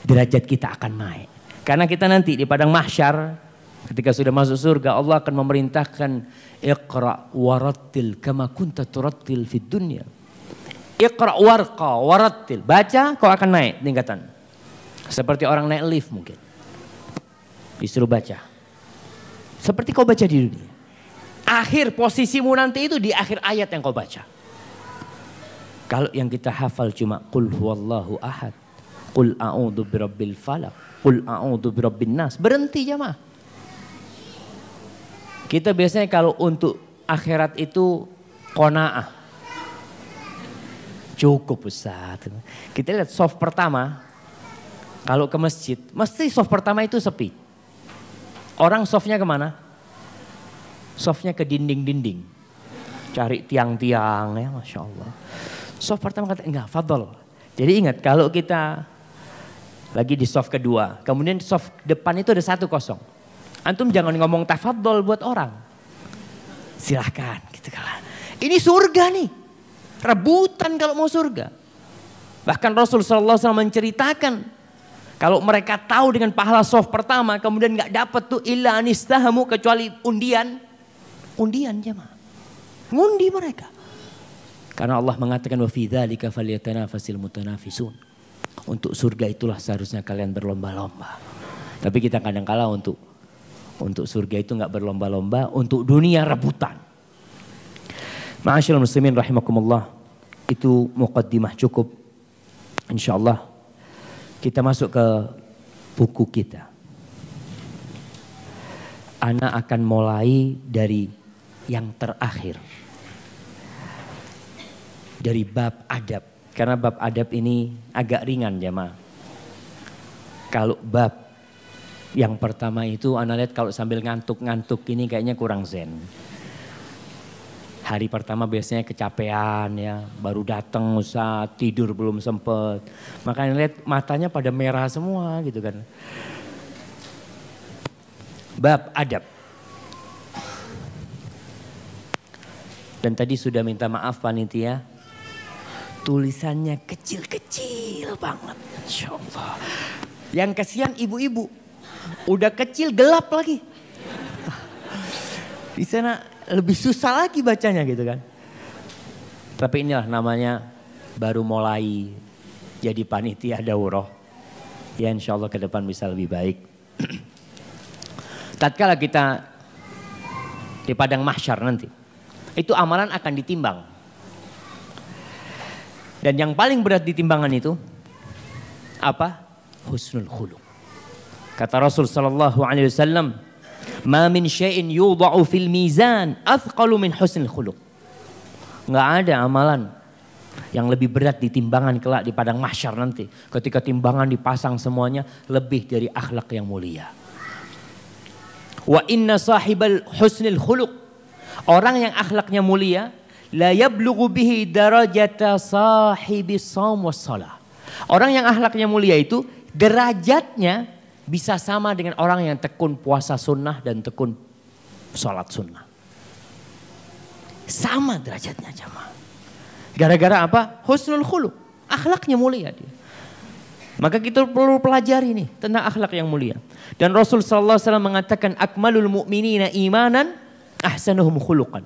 Speaker 1: derajat kita akan naik. Karena kita nanti di padang mahsyar, ketika sudah masuk surga, Allah akan memerintahkan Iqra warattil kama kunta turattil fid dunya. Iqra warqa warattil, baca kau akan naik tingkatan. Seperti orang naik lift mungkin. Disuruh baca. Seperti kau baca di dunia. Akhir posisimu nanti itu di akhir ayat yang kau baca. Kalau yang kita hafal cuma qul huwallahu ahad, qul a'udzu birabbil falaq, qul a'udzu birabbin nas, berhenti jamaah. Kita biasanya kalau untuk akhirat itu qanaah. Cukup Ustaz. Kita lihat soft pertama, kalau ke masjid, mesti soft pertama itu sepi. Orang softnya kemana? Softnya ke dinding-dinding. Cari tiang-tiang ya, Masya Allah. Soft pertama kata enggak, fadol. Jadi ingat kalau kita lagi di soft kedua, kemudian soft depan itu ada 1-0. Antum jangan ngomong tafadhol buat orang. Silahkan gitu kan. Ini surga nih. Rebutan kalau mau surga. Bahkan Rasul SAW menceritakan kalau mereka tahu dengan pahala soft pertama kemudian nggak dapat tuh illa anistahamu kecuali undian. Undian jemaah. Ngundi mereka. Karena Allah mengatakan wa fi dzalika falyatanafasil mutanafisun. Untuk surga itulah seharusnya kalian berlomba-lomba. Tapi kita kadang-kala untuk surga itu nggak berlomba-lomba, untuk dunia rebutan. Ma'asyiral muslimin rahimakumullah. Itu muqaddimah cukup. Insyaallah kita masuk ke buku kita. Ana akan mulai dari yang terakhir. Dari bab adab. Karena bab adab ini agak ringan jemaah. Kalau bab yang pertama itu Ana lihat kalau sambil ngantuk-ngantuk ini kayaknya kurang zen. Hari pertama biasanya kecapean ya. Baru datang Ustaz, tidur belum sempet. Makanya lihat matanya pada merah semua gitu kan. Bab adab. Dan tadi sudah minta maaf panitia. Tulisannya kecil-kecil banget. Insya Allah. Yang kasihan ibu-ibu. Udah kecil gelap lagi. Di sana lebih susah lagi bacanya gitu kan. Tapi inilah namanya baru mulai jadi panitia daurah. Ya insya Allah ke depan bisa lebih baik. Tatkala kita di padang mahsyar nanti, itu amalan akan ditimbang. Dan yang paling berat di timbangan itu apa? Husnul khuluq. Kata Rasul sallallahu alaihi wasallam, "Ma min syai'in yudha'u fil mizan athqalu min husnul khuluq." Enggak ada amalan yang lebih berat di timbangan kelak di padang mahsyar nanti. Ketika timbangan dipasang semuanya, lebih dari akhlak yang mulia. Wa inna sahibal husnul khuluq, orang yang akhlaknya mulia, la yablughu bihi darajata sahibis shaum was shalah. Orang yang akhlaknya mulia itu derajatnya bisa sama dengan orang yang tekun puasa sunnah dan tekun sholat sunnah. Sama derajatnya jamaah. Gara-gara apa? Husnul khuluq. Akhlaknya mulia dia. Maka kita perlu pelajari nih tentang akhlak yang mulia. Dan Rasul sallallahu alaihi wasallam mengatakan akmalul mu'minina imanan ahsanuhum khuluqan.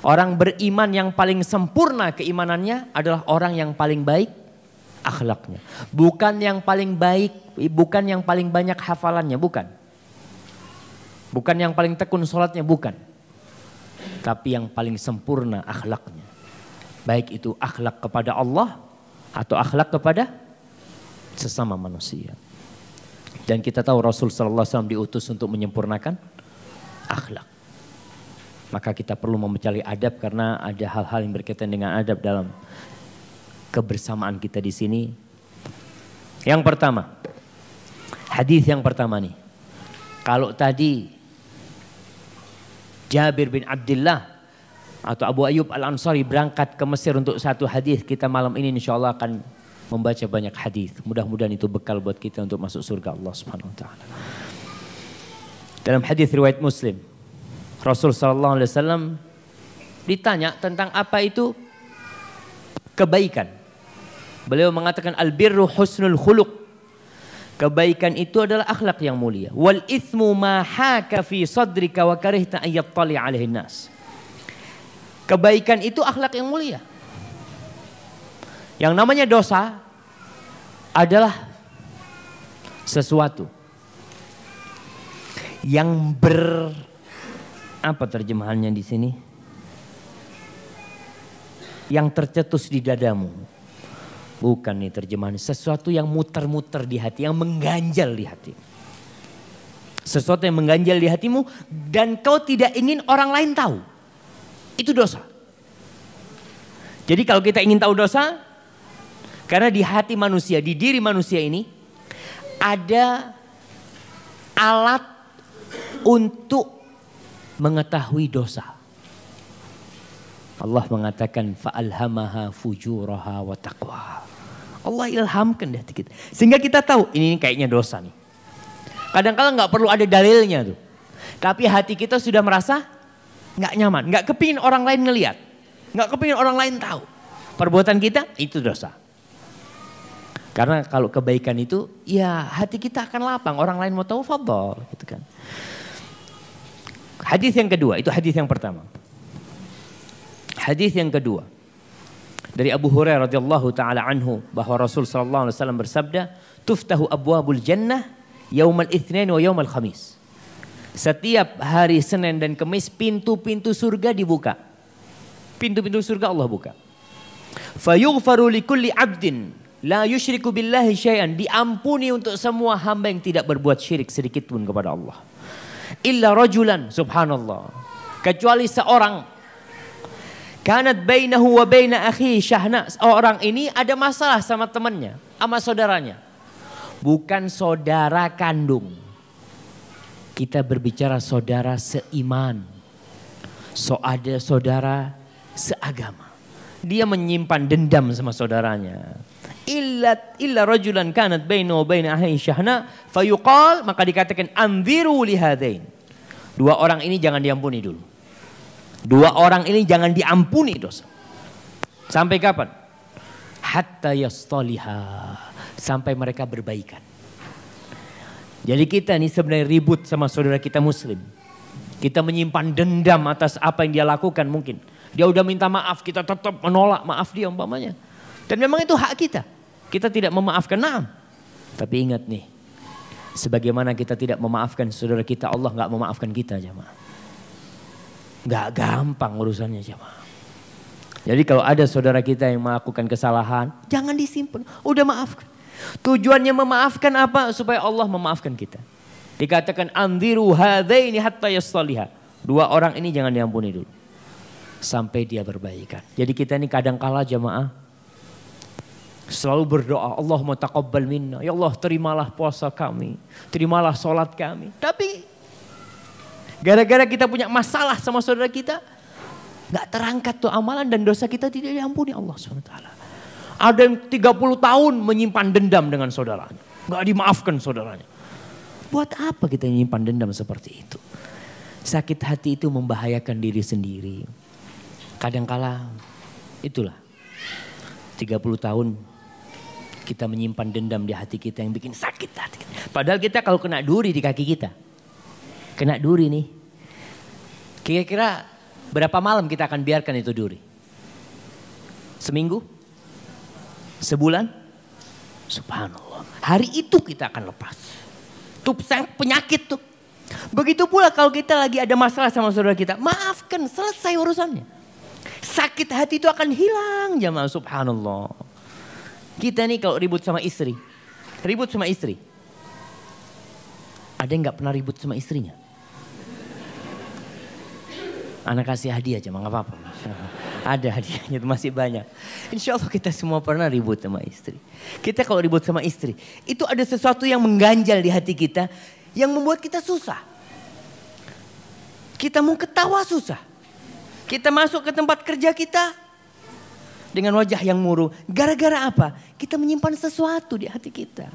Speaker 1: Orang beriman yang paling sempurna keimanannya adalah orang yang paling baik akhlaknya. Bukan yang paling baik, bukan yang paling banyak hafalannya, bukan. Bukan yang paling tekun sholatnya, bukan. Tapi yang paling sempurna akhlaknya. Baik itu akhlak kepada Allah atau akhlak kepada sesama manusia. Dan kita tahu Rasul sallallahu alaihi wasallam diutus untuk menyempurnakan akhlak. Maka kita perlu mencari adab karena ada hal-hal yang berkaitan dengan adab dalam kebersamaan kita di sini. Yang pertama, hadis yang pertama nih. Kalau tadi Jabir bin Abdullah atau Abu Ayyub Al-Ansari berangkat ke Mesir untuk satu hadis, kita malam ini insya Allah akan membaca banyak hadis. Mudah-mudahan itu bekal buat kita untuk masuk surga Allah Subhanahu wa taala. Dalam hadis riwayat Muslim, Rasul sallallahu alaihi wasallam ditanya tentang apa itu kebaikan. Beliau mengatakan albirru husnul khuluq. Kebaikan itu adalah akhlak yang mulia. Wal ithmu ma haka fi sadrika wa karihta an yattali alaihi nas. Kebaikan itu akhlak yang mulia. Yang namanya dosa adalah sesuatu yang apa terjemahannya di sini? Yang tercetus di dadamu. Bukan nih terjemahannya. Sesuatu yang muter-muter di hati, yang mengganjal di hati. Sesuatu yang mengganjal di hatimu dan kau tidak ingin orang lain tahu. Itu dosa. Jadi kalau kita ingin tahu dosa, karena di hati manusia, di diri manusia ini ada alat untuk mengetahui dosa. Allah mengatakan fa'alhamaha fujuraha wa taqwa. Allah ilhamkan di hati kita. Sehingga kita tahu ini kayaknya dosa nih. Kadang-kadang nggak perlu ada dalilnya tuh. Tapi hati kita sudah merasa nggak nyaman, nggak kepingin orang lain ngelihat, nggak kepingin orang lain tahu. Perbuatan kita itu dosa. Karena kalau kebaikan itu, ya hati kita akan lapang. Orang lain mau tahu, fadhal, gitu kan. Hadis yang kedua, itu hadis yang pertama. Hadis yang kedua dari Abu Hurairah radhiyallahu taala anhu bahwa Rasul sallallahu alaihi wasallam bersabda, "Tuftahu abwabul jannah yaumal itsnain wa yaumal khamis." Setiap hari Senin dan Kamis pintu-pintu surga dibuka. Pintu-pintu surga Allah buka. Fayughfaru likulli 'abdin la yusyriku billahi syai'an. Diampuni untuk semua hamba yang tidak berbuat syirik sedikit pun kepada Allah. Illa rajulan, subhanallah. Kecuali seorang. Kanat bainahu wa baina akhihi syahna. Orang ini ada masalah sama temannya, sama saudaranya. Bukan saudara kandung. Kita berbicara saudara seiman. Ada saudara seagama. Dia menyimpan dendam sama saudaranya. Illa rajulan kanat bainahu wa baina akhihi syahna fayuqal, maka dikatakan anziru li hadain. Dua orang ini jangan diampuni dulu. Dua orang ini jangan diampuni dosa. Sampai kapan? Hatta yastaliha. Sampai mereka berbaikan. Jadi kita nih sebenarnya ribut sama saudara kita muslim. Kita menyimpan dendam atas apa yang dia lakukan mungkin. Dia udah minta maaf, kita tetap menolak maaf dia umpamanya. Dan memang itu hak kita. Kita tidak memaafkan, naam. Tapi ingat nih, sebagaimana kita tidak memaafkan saudara kita, Allah nggak memaafkan kita jemaah. Nggak gampang urusannya jemaah. Jadi kalau ada saudara kita yang melakukan kesalahan, jangan disimpan, udah maafkan. Tujuannya memaafkan apa? Supaya Allah memaafkan kita. Dikatakan anziru hadaini hatta yasliha. 2 orang ini jangan diampuni dulu sampai dia berbaikan. Jadi kita ini kadang kala jemaah selalu berdoa, Allahumma taqabbal minna. Ya Allah, terimalah puasa kami, terimalah sholat kami. Tapi gara-gara kita punya masalah sama saudara kita, nggak terangkat tuh amalan dan dosa kita tidak diampuni Allah SWT. Ada yang 30 tahun menyimpan dendam dengan saudaranya, nggak dimaafkan saudaranya. Buat apa kita menyimpan dendam seperti itu? Sakit hati itu membahayakan diri sendiri. Kadangkala itulah 30 tahun kita menyimpan dendam di hati kita yang bikin sakit hati kita. Padahal kita kalau kena duri di kaki kita, kena duri nih, kira-kira berapa malam kita akan biarkan itu duri? Seminggu? Sebulan? Subhanallah. Hari itu kita akan lepas. Itu penyakit tuh. Begitu pula kalau kita lagi ada masalah sama saudara kita, maafkan, selesai urusannya. Sakit hati itu akan hilang jemaah, subhanallah. Kita nih kalau ribut sama istri. Ada yang gak pernah ribut sama istrinya? Anak kasih hadiah aja, gak apa-apa. Ada hadiahnya masih banyak. Insya Allah kita semua pernah ribut sama istri. Kita kalau ribut sama istri, itu ada sesuatu yang mengganjal di hati kita, yang membuat kita susah. Kita mau ketawa susah. Kita masuk ke tempat kerja kita dengan wajah yang murung. Gara-gara apa? Kita menyimpan sesuatu di hati kita.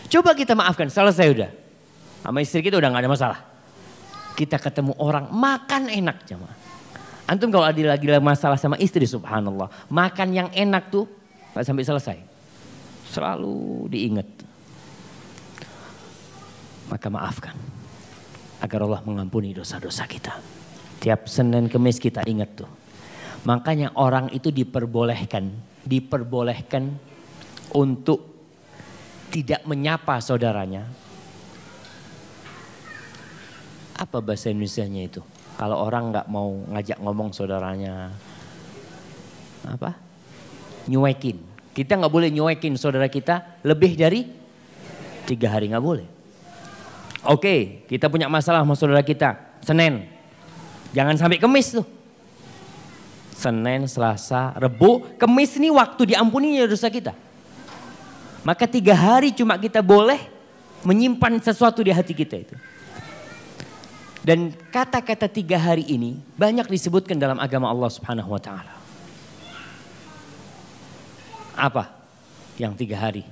Speaker 1: Coba kita maafkan, selesai udah. Sama istri kita udah gak ada masalah. Kita ketemu orang makan enak jemaah. Antum kalau ada lagi masalah sama istri, subhanallah. Makan yang enak tuh gak sampai selesai. Selalu diingat. Maka maafkan. Agar Allah mengampuni dosa-dosa kita. Tiap Senin Kemis kita ingat tuh. Makanya orang itu diperbolehkan untuk tidak menyapa saudaranya. Apa bahasa Indonesianya itu? Kalau orang nggak mau ngajak ngomong saudaranya, apa? Nyuekin. Kita nggak boleh nyuekin saudara kita lebih dari 3 hari, nggak boleh. Oke, kita punya masalah sama saudara kita Senin, jangan sampai Kemis tuh. Senin, Selasa, Rebu, Kemis ini waktu diampuninya dosa kita. Maka 3 hari cuma kita boleh menyimpan sesuatu di hati kita itu. Dan kata-kata 3 hari ini banyak disebutkan dalam agama Allah Subhanahu wa taala. Apa yang 3 hari?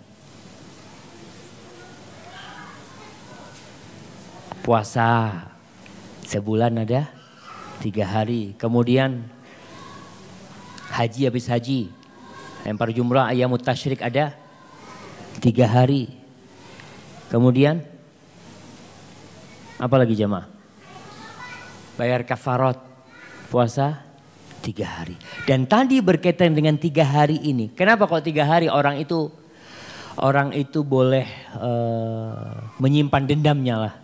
Speaker 1: Puasa sebulan ada 3 hari. Kemudian haji, habis haji, lempar jumrah ayyamut tasyrik ada 3 hari. Kemudian apa lagi jemaah? Bayar kafarat puasa 3 hari. Dan tadi berkaitan dengan 3 hari ini. Kenapa kok 3 hari orang itu boleh menyimpan dendamnya lah.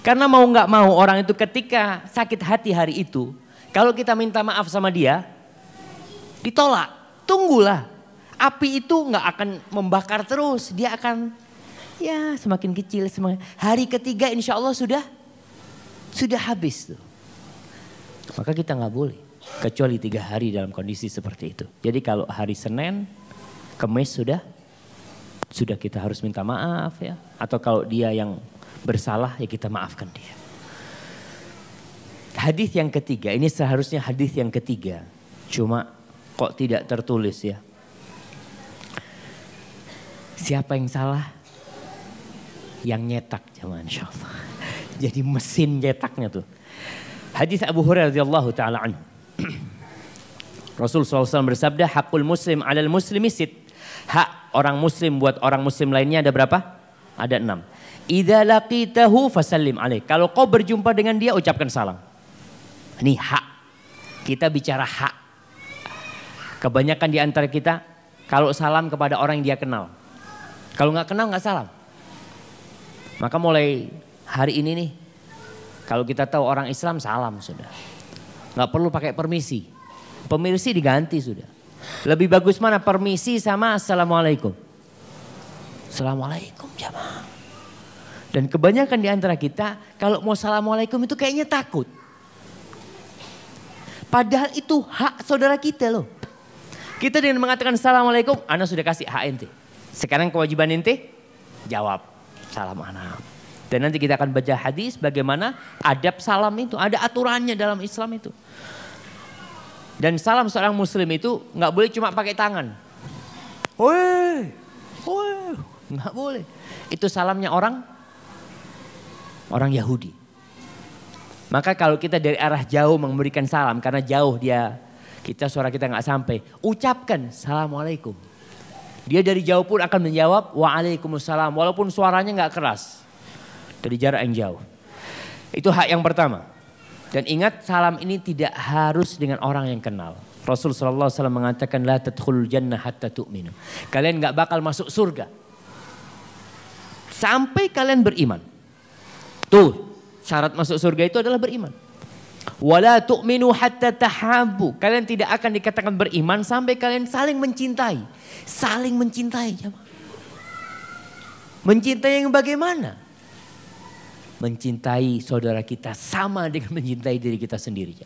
Speaker 1: Karena mau nggak mau orang itu ketika sakit hati hari itu, kalau kita minta maaf sama dia, ditolak. Tunggulah. Api itu nggak akan membakar terus. Dia akan ya semakin kecil. Hari ketiga insya Allah sudah habis tuh. Maka kita nggak boleh kecuali 3 hari dalam kondisi seperti itu. Jadi kalau hari Senin, Kemis sudah kita harus minta maaf ya. Atau kalau dia yang bersalah ya kita maafkan dia. Hadis yang ketiga, ini seharusnya hadis yang ketiga. Cuma kok tidak tertulis ya. Siapa yang salah? Yang nyetak jemaah insyaallah. Jadi mesin nyetaknya tuh. Hadis Abu Hurairah radhiyallahu taala anhu. Rasul SAW bersabda, hakul muslim 'alal muslimi sit. Hak orang muslim buat orang muslim lainnya ada berapa? Ada 6. Idza laqitahu fasallim alaih. Kalau kau berjumpa dengan dia ucapkan salam. Ini hak. Kita bicara hak. Kebanyakan di antara kita kalau salam kepada orang yang dia kenal. Kalau nggak kenal nggak salam. Maka mulai hari ini nih, kalau kita tahu orang Islam salam sudah. Nggak perlu pakai permisi. Permisi diganti sudah. Lebih bagus mana permisi sama assalamualaikum. Assalamualaikum jamaah. Dan kebanyakan di antara kita kalau mau assalamualaikum itu kayaknya takut. Padahal itu hak saudara kita loh. Kita dengan mengatakan assalamualaikum, ana sudah kasih hak ente. Sekarang kewajiban ente jawab salam ana. Dan nanti kita akan baca hadis bagaimana adab salam itu. Ada aturannya dalam Islam itu. Dan salam seorang muslim itu nggak boleh cuma pakai tangan. Woi, woi, nggak boleh. Itu salamnya orang Yahudi. Maka kalau kita dari arah jauh memberikan salam karena jauh suara kita nggak sampai, ucapkan assalamualaikum. Dia dari jauh pun akan menjawab waalaikumsalam walaupun suaranya nggak keras dari jarak yang jauh. Itu hak yang pertama. Dan ingat salam ini tidak harus dengan orang yang kenal. Rasul sallallahu alaihi wasallam mengatakan la tadkhulul jannah hatta tu'minu. Kalian nggak bakal masuk surga sampai kalian beriman. Tuh. Syarat masuk surga itu adalah beriman. Wala tu'minu hatta tahabbu. Kalian tidak akan dikatakan beriman sampai kalian saling mencintai. Saling mencintai. Mencintai yang bagaimana? Mencintai saudara kita sama dengan mencintai diri kita sendiri.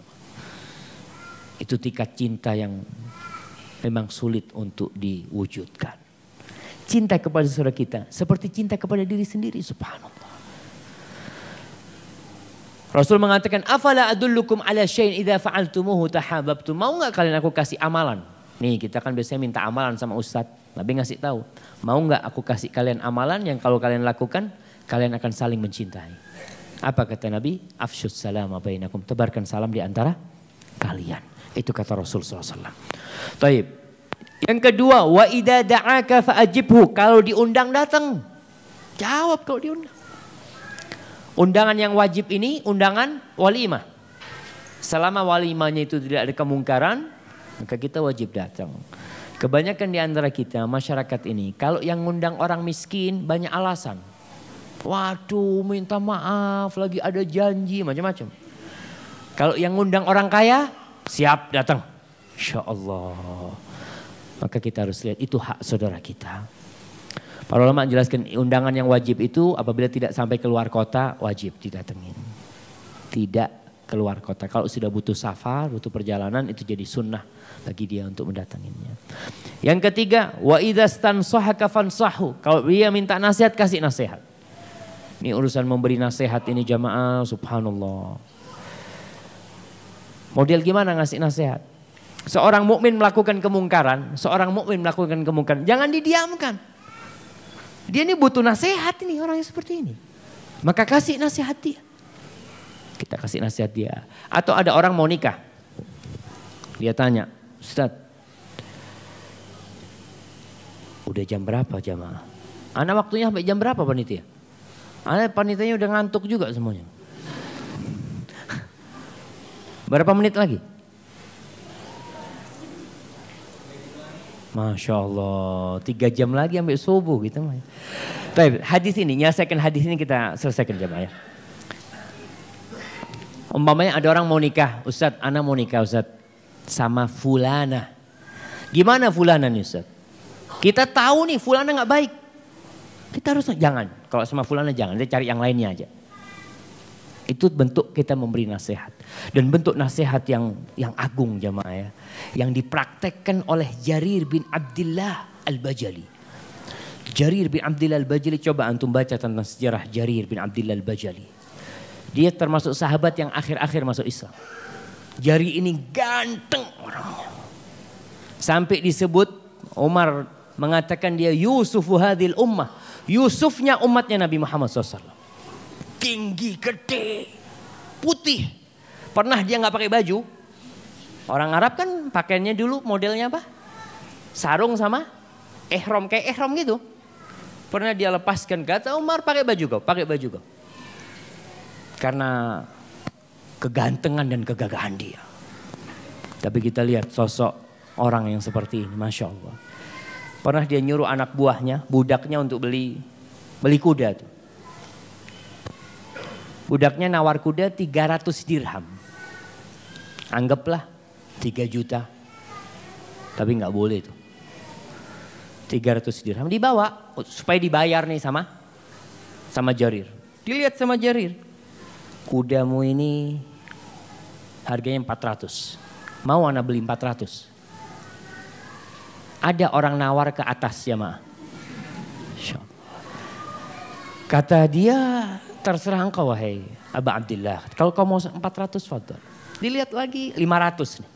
Speaker 1: Itu tingkat cinta yang memang sulit untuk diwujudkan. Cinta kepada saudara kita seperti cinta kepada diri sendiri, subhanallah. Rasul mengatakan, afala adullukum ala syai'in idza fa'altumuhu tahabbtum. Mau enggak kalian aku kasih amalan? Nih, kita kan biasanya minta amalan sama ustaz. Nabi ngasih tahu, mau enggak aku kasih kalian amalan yang kalau kalian lakukan, kalian akan saling mencintai. Apa kata Nabi? Afsyus salam bainakum. Tebarkan salam di antara kalian. Itu kata Rasul sallallahu alaihi wasallam. Baik. Yang kedua, wa idza da'aka fa'ajibhu. Kalau diundang datang. Jawab kalau diundang. Undangan yang wajib ini undangan walimah. Selama walimahnya itu tidak ada kemungkaran, maka kita wajib datang. Kebanyakan di antara kita, masyarakat ini, kalau yang ngundang orang miskin banyak alasan. Waduh, minta maaf, lagi ada janji, macam-macam. Kalau yang ngundang orang kaya, siap datang. Insya Allah. Maka kita harus lihat, itu hak saudara kita. Para ulama menjelaskan undangan yang wajib itu apabila tidak sampai keluar kota wajib didatengin. Tidak keluar kota. Kalau sudah butuh safar, butuh perjalanan itu jadi sunnah bagi dia untuk mendatanginya. Yang ketiga, wa idza stansahaka fansahu. Kalau dia minta nasihat kasih nasihat. Ini urusan memberi nasihat ini jamaah, subhanallah. Model gimana ngasih nasihat? Seorang mukmin melakukan kemungkaran, jangan didiamkan. Dia ini butuh nasihat ini orang yang seperti ini. Maka kasih nasihat dia. Kita kasih nasihat dia. Atau ada orang mau nikah. Dia tanya, Ustaz, udah jam berapa jamaah? Anak waktunya sampai jam berapa panitia? Anak panitianya udah ngantuk juga semuanya. Berapa menit lagi? Masya Allah, 3 jam lagi sampai subuh gitu. Baik, hadis ini, nyelesaikan hadis ini kita selesaikan jemaah ya. Umpamanya ada orang mau nikah, Ustadz, ana mau nikah Ustadz sama fulana. Gimana fulana nih Ustadz? Kita tahu nih fulana nggak baik. Kita harus jangan, kalau sama fulana jangan, dia cari yang lainnya aja. Itu bentuk kita memberi nasihat. Dan bentuk nasihat yang agung jamaah ya. Yang dipraktekkan oleh Jarir bin Abdullah Al-Bajali. Jarir bin Abdullah Al-Bajali, coba antum baca tentang sejarah Jarir bin Abdullah Al-Bajali. Dia termasuk sahabat yang akhir-akhir masuk Islam. Jarir ini ganteng orangnya. Sampai disebut Umar mengatakan dia Yusufu hadhil ummah. Yusufnya umatnya Nabi Muhammad SAW. Tinggi, gede, putih. Pernah dia nggak pakai baju. Orang Arab kan pakaiannya dulu modelnya apa? Sarung sama ihram, kayak ihram gitu. Pernah dia lepaskan, kata Umar pakai baju kau, pakai baju kau. Karena kegantengan dan kegagahan dia. Tapi kita lihat sosok orang yang seperti ini, Masya Allah. Pernah dia nyuruh anak buahnya, budaknya untuk beli kuda tuh. Budaknya nawar kuda 300 dirham. Anggaplah 3 juta. Tapi nggak boleh tuh. 300 dirham dibawa supaya dibayar nih sama Jarir. Dilihat sama Jarir. Kudamu ini harganya 400. Mau ana beli 400. Ada orang nawar ke atas jamaah. Kata dia, terserah engkau wahai Aba Abdillah. Kalau kau mau 400 fadhal. Dilihat lagi 500 nih.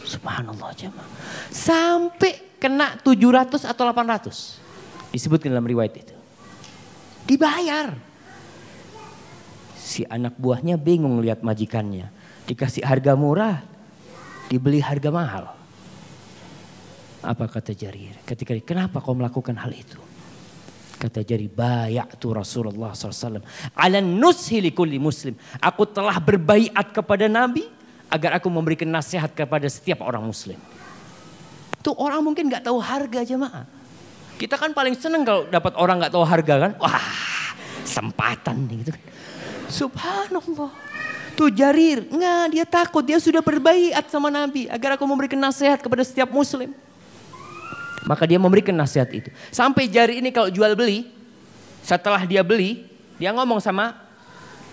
Speaker 1: Subhanallah jamaah. Sampai kena 700 atau 800. Disebutkan dalam riwayat itu. Dibayar. Si anak buahnya bingung lihat majikannya. Dikasih harga murah, dibeli harga mahal. Apa kata Jarir? Ketika kenapa kau melakukan hal itu? Kata Jarir, bayatu Rasulullah SAW. Ala nushi li kulli muslim. Aku telah berbaiat kepada Nabi agar aku memberikan nasihat kepada setiap orang muslim. Tuh orang mungkin gak tahu harga jemaah. Kita kan paling seneng kalau dapat orang gak tahu harga kan. Wah sempatan gitu kan. Subhanallah. Tuh Jarir, enggak dia takut. Dia sudah berbaiat sama Nabi agar aku memberikan nasihat kepada setiap muslim. Maka dia memberikan nasihat itu. Sampai Jarir ini kalau jual beli, setelah dia beli, dia ngomong sama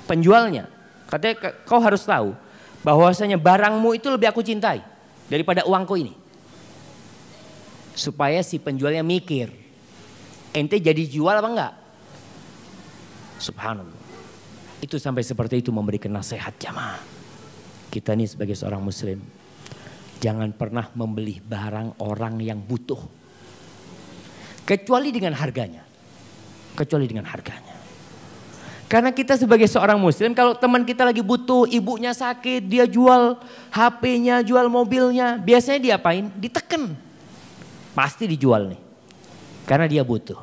Speaker 1: penjualnya. Katanya kau harus tahu bahwasanya barangmu itu lebih aku cintai daripada uangku ini. Supaya si penjualnya mikir, ente jadi jual apa enggak? Subhanallah. Itu sampai seperti itu memberikan nasihat jamaah. Kita ini sebagai seorang muslim, jangan pernah membeli barang orang yang butuh. Kecuali dengan harganya. Kecuali dengan harganya. Karena kita sebagai seorang muslim, kalau teman kita lagi butuh, ibunya sakit, dia jual HP-nya, jual mobilnya. Biasanya diapain? Diteken. Pasti dijual nih. Karena dia butuh.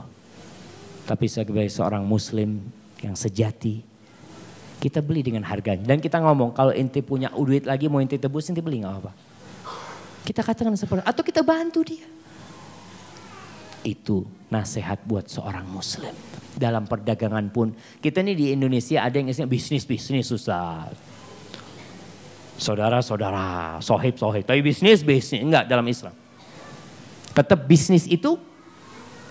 Speaker 1: Tapi sebagai seorang muslim yang sejati, kita beli dengan harganya. Dan kita ngomong, kalau ente punya duit lagi mau ente tebus, ente beli gak apa-apa. Kita katakan seperti itu. Atau kita bantu dia. Itu nasihat buat seorang muslim. Dalam perdagangan pun, kita nih di Indonesia ada yang isinya bisnis-bisnis susah. Saudara-saudara, sohib-sohib. Tapi bisnis, enggak dalam Islam. Tetap bisnis itu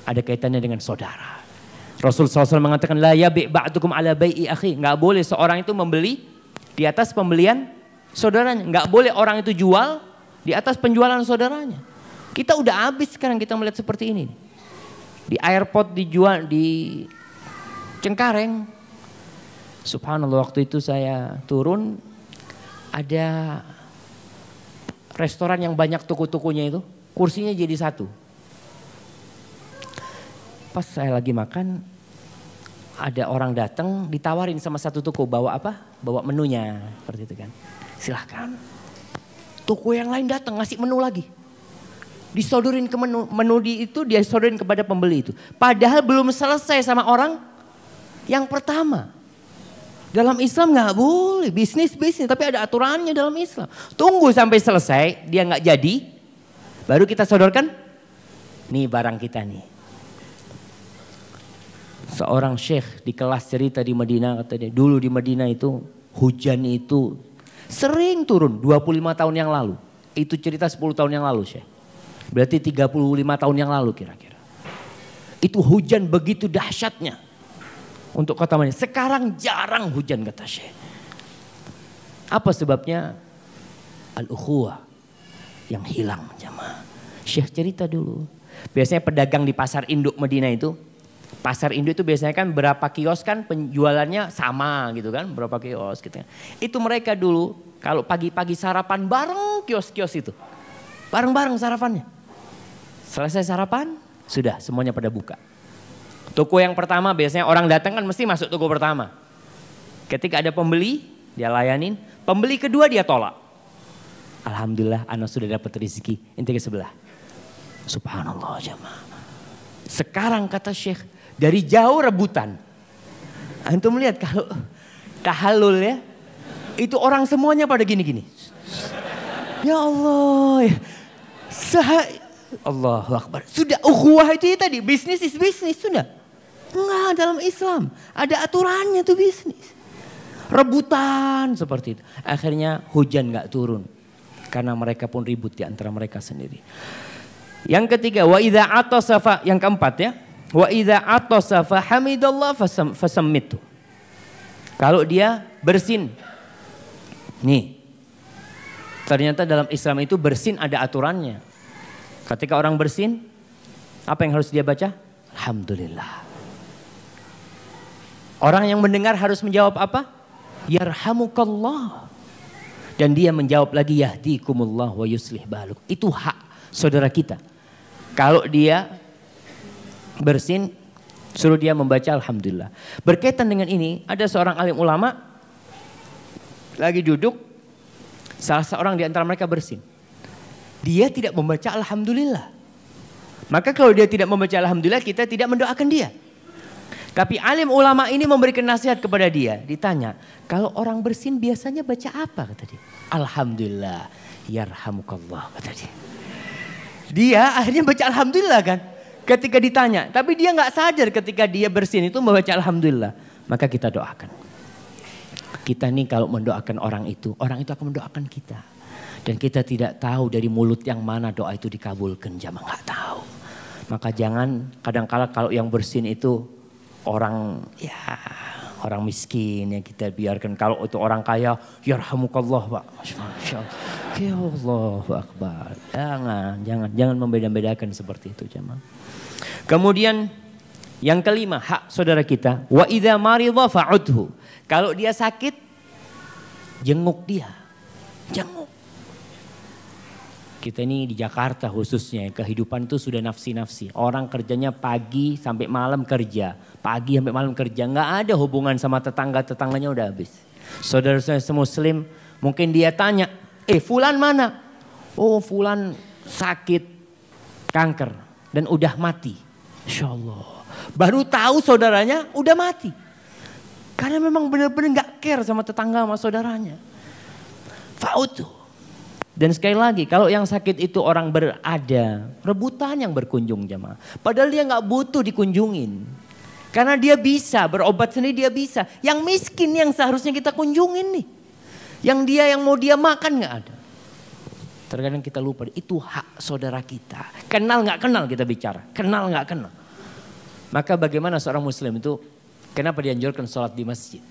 Speaker 1: ada kaitannya dengan saudara. Rasul SAW mengatakan, la yabi' ba'dukum ala bai'i akhi. Enggak boleh seorang itu membeli di atas pembelian saudaranya. Enggak boleh orang itu jual di atas penjualan saudaranya. Kita udah habis sekarang kita melihat seperti ini. Di airport dijual di Cengkareng. Subhanallah, waktu itu saya turun ada restoran yang banyak toko-tokonya itu. Kursinya jadi satu. Pas saya lagi makan, ada orang datang ditawarin sama satu toko, bawa apa? Bawa menunya, seperti itu kan. Silahkan. Toko yang lain datang ngasih menu lagi. Disodorin ke menu itu dia sodorin kepada pembeli itu. Padahal belum selesai sama orang yang pertama. Dalam Islam nggak boleh bisnis, tapi ada aturannya dalam Islam. Tunggu sampai selesai, dia nggak jadi, baru kita sodorkan. Nih barang kita nih. Seorang syekh di kelas cerita di Madinah, katanya dulu di Madinah itu hujan itu sering turun 25 tahun yang lalu. Itu cerita 10 tahun yang lalu syekh. Berarti 35 tahun yang lalu kira-kira. Itu hujan begitu dahsyatnya untuk kota Madinah. Sekarang jarang hujan kata syekh. Apa sebabnya? Al-ukhuwah yang hilang jamaah. Syekh cerita dulu. Biasanya pedagang di pasar induk Madinah itu. Pasar induk itu biasanya kan berapa kios kan penjualannya sama gitu kan. Berapa kios gitu. Itu mereka dulu kalau pagi-pagi sarapan bareng kios-kios itu. Bareng-bareng sarapannya. Selesai sarapan, sudah semuanya pada buka. Toko yang pertama biasanya orang datang kan mesti masuk toko pertama. Ketika ada pembeli, dia layanin. Pembeli kedua dia tolak. Alhamdulillah anak sudah dapat rezeki. Ente ke sebelah. Subhanallah jamaah. Sekarang kata Syekh, dari jauh rebutan. Antum melihat kalau tahallul ya, itu orang semuanya pada gini-gini. Ya Allah, Allahu Akbar. Sudah ukhuwah itu ya tadi, bisnis is bisnis sudah. Enggak, dalam Islam ada aturannya tuh bisnis. Rebutan seperti itu. Akhirnya hujan nggak turun. Karena mereka pun ribut di antara mereka sendiri. Yang ketiga, wa idza atasafa, yang keempat ya. Wa idza atasafa hamidallah fasammitu. Kalau dia bersin. Nih. Ternyata dalam Islam itu bersin ada aturannya. Ketika orang bersin, apa yang harus dia baca? Alhamdulillah. Orang yang mendengar harus menjawab apa? Yarhamukallah. Dan dia menjawab lagi yahdikumullah wa yuslih baluk. Itu hak saudara kita. Kalau dia bersin, suruh dia membaca alhamdulillah. Berkaitan dengan ini, ada seorang alim ulama lagi duduk, salah seorang di antara mereka bersin. Dia tidak membaca alhamdulillah. Maka kalau dia tidak membaca alhamdulillah, kita tidak mendoakan dia. Tapi alim ulama ini memberikan nasihat kepada dia. Ditanya, kalau orang bersin biasanya baca apa? Kata dia. Alhamdulillah, yarhamukallah, kata dia. Dia akhirnya baca alhamdulillah kan. Ketika ditanya, tapi dia nggak sadar ketika dia bersin itu membaca alhamdulillah. Maka kita doakan. Kita nih kalau mendoakan orang itu akan mendoakan kita. Dan kita tidak tahu dari mulut yang mana doa itu dikabulkan, jamaah nggak tahu. Maka jangan kadang-kala kalau yang bersin itu orang miskin yang kita biarkan. Kalau itu orang kaya, yarhamukallah Pak. Masya Allah. Ya Allah Akbar. Jangan membeda-bedakan seperti itu jamaah. Kemudian yang kelima, hak saudara kita. Wa idza maridha fa'udhu. Kalau dia sakit, jenguk dia. Jenguk. Kita ini di Jakarta khususnya, kehidupan itu sudah nafsi-nafsi. Orang kerjanya pagi sampai malam kerja. Pagi sampai malam kerja. Nggak ada hubungan sama tetangga-tetangganya udah habis. Saudara-saudara semuslim, mungkin dia tanya, fulan mana? Oh fulan sakit kanker dan udah mati. Insya Allah. Baru tahu saudaranya udah mati. Karena memang benar-benar nggak care sama tetangga sama saudaranya. Fa'utu. Dan sekali lagi, kalau yang sakit itu orang berada, rebutan yang berkunjung jamaah. Padahal dia nggak butuh dikunjungin. Karena dia bisa, berobat sendiri dia bisa. Yang miskin yang seharusnya kita kunjungin nih. Yang dia yang mau dia makan nggak ada. Terkadang kita lupa, itu hak saudara kita. Kenal nggak kenal kita bicara, kenal nggak kenal. Maka bagaimana seorang muslim itu, kenapa dianjurkan sholat di masjid?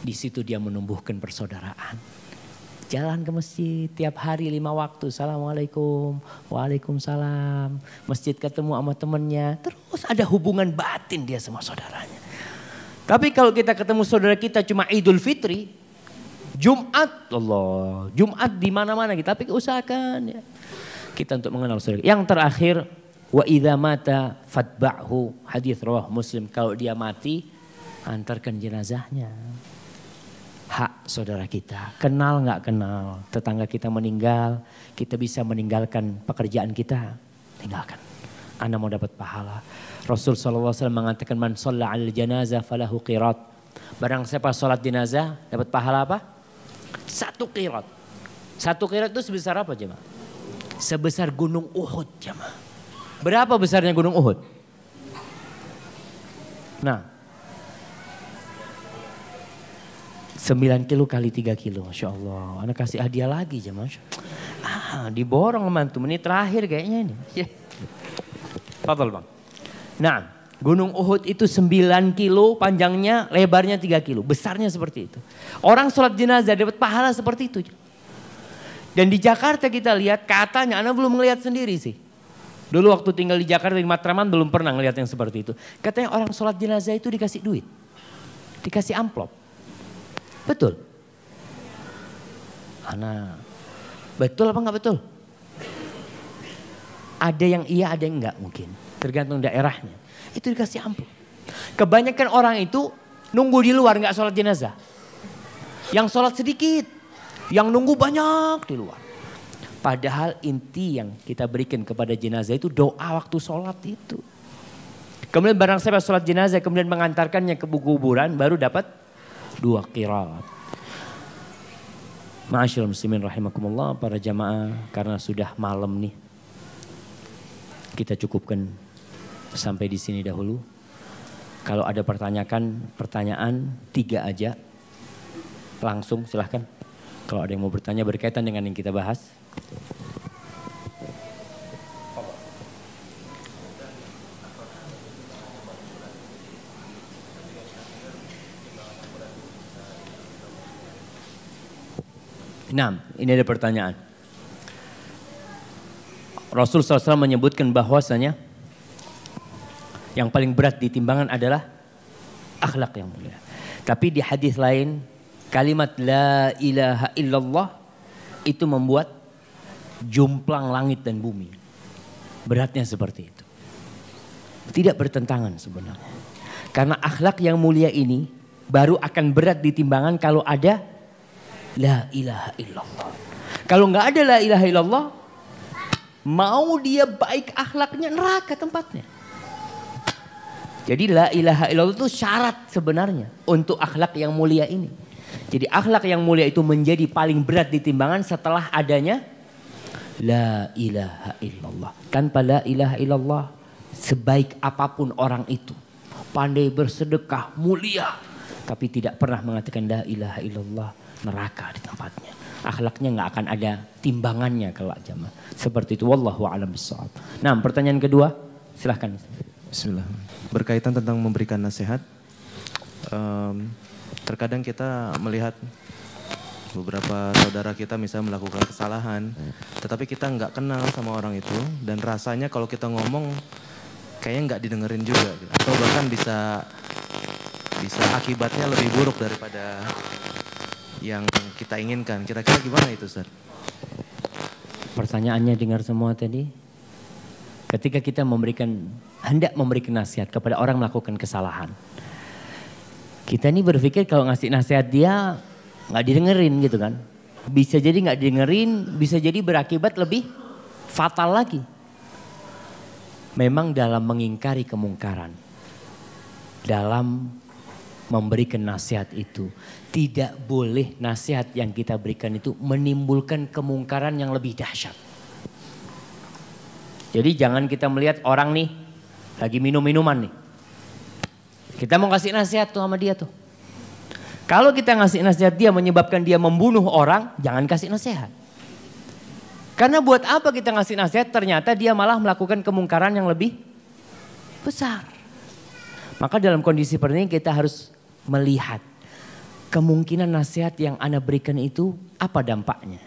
Speaker 1: Di situ dia menumbuhkan persaudaraan. Jalan ke masjid tiap hari 5 waktu. Assalamualaikum, waalaikumsalam. Masjid ketemu sama temennya. Terus ada hubungan batin dia sama saudaranya. Tapi kalau kita ketemu saudara kita cuma Idul Fitri, Jumat, Allah, Jumat di mana-mana kita. Tapi usahakan ya. Kita untuk mengenal saudara. Yang terakhir, wa idza mata fatba'hu. Hadis rawah Muslim. Kalau dia mati, antarkan jenazahnya. Hak saudara kita, kenal nggak kenal, tetangga kita meninggal, kita bisa meninggalkan pekerjaan kita, tinggalkan. Anda mau dapat pahala. Rasul SAW mengatakan man shalla al janazah falahu qirat. Barang siapa sholat jenazah dapat pahala apa? 1 qirat. 1 qirat itu sebesar apa jemaah? Sebesar gunung Uhud jemaah. Berapa besarnya gunung Uhud? Nah. 9 kilo kali 3 kilo. Masya Allah. Anak kasih hadiah lagi jemaah. Diborong mantu. Menit terakhir kayaknya ini. Fadal bang. Nah. Gunung Uhud itu 9 kilo panjangnya. Lebarnya 3 kilo. Besarnya seperti itu. Orang sholat jenazah dapat pahala seperti itu. Dan di Jakarta kita lihat. Katanya anak belum ngelihat sendiri sih. Dulu waktu tinggal di Jakarta di Matraman belum pernah ngelihat yang seperti itu. Katanya orang sholat jenazah itu dikasih duit. Dikasih amplop. Betul? Betul apa enggak betul? Ada yang iya, ada yang enggak mungkin. Tergantung daerahnya. Itu dikasih amplop. Kebanyakan orang itu nunggu di luar enggak sholat jenazah. Yang sholat sedikit. Yang nunggu banyak di luar. Padahal inti yang kita berikan kepada jenazah itu doa waktu sholat itu. Kemudian barang siapa sholat jenazah kemudian mengantarkannya ke kuburan baru dapat 2 qirat. Ma'asyiral muslimin rahimakumullah, para jamaah, karena sudah malam nih. kita cukupkan sampai di sini dahulu. Kalau ada pertanyaan 3 aja. Langsung silahkan. Kalau ada yang mau bertanya berkaitan dengan yang kita bahas. Nah, ini ada pertanyaan. Rasul SAW menyebutkan bahwasanya yang paling berat di timbangan adalah akhlak yang mulia. Tapi di hadis lain, kalimat la ilaha illallah itu membuat jomplang langit dan bumi. Beratnya seperti itu. Tidak bertentangan sebenarnya. Karena akhlak yang mulia ini baru akan berat di timbangan kalau ada la ilaha illallah. Kalau nggak ada la ilaha illallah, mau dia baik akhlaknya neraka tempatnya. Jadi la ilaha illallah itu syarat sebenarnya untuk akhlak yang mulia ini. Jadi akhlak yang mulia itu menjadi paling berat di timbangan setelah adanya la ilaha illallah. Tanpa la ilaha illallah, sebaik apapun orang itu, pandai bersedekah, mulia, tapi tidak pernah mengatakan la ilaha illallah, neraka di tempatnya. Akhlaknya nggak akan ada timbangannya kelak jamaah. Seperti itu, wallahu a'lam bishawab. Nah, pertanyaan kedua, silahkan.
Speaker 2: Bismillah. Berkaitan tentang memberikan nasihat, terkadang kita melihat beberapa saudara kita misalnya melakukan kesalahan, tetapi kita nggak kenal sama orang itu, dan rasanya kalau kita ngomong kayaknya nggak didengerin juga, atau bahkan bisa akibatnya lebih buruk daripada yang kita inginkan. Kira-kira gimana itu, Ustaz?
Speaker 1: Pertanyaannya dengar semua tadi. Ketika kita hendak memberikan nasihat kepada orang melakukan kesalahan, kita ini berpikir kalau ngasih nasihat dia nggak didengerin gitu kan. Bisa jadi nggak didengerin, bisa jadi berakibat lebih fatal lagi. Memang dalam mengingkari kemungkaran, dalam memberikan nasihat itu, tidak boleh nasihat yang kita berikan itu menimbulkan kemungkaran yang lebih dahsyat. Jadi jangan kita melihat orang nih lagi minum-minuman nih. Kita mau kasih nasihat tuh sama dia tuh. Kalau kita ngasih nasihat dia menyebabkan dia membunuh orang, jangan kasih nasihat. Karena buat apa kita ngasih nasihat ternyata dia malah melakukan kemungkaran yang lebih besar. Maka dalam kondisi seperti ini kita harus melihat kemungkinan nasihat yang Anda berikan itu apa dampaknya.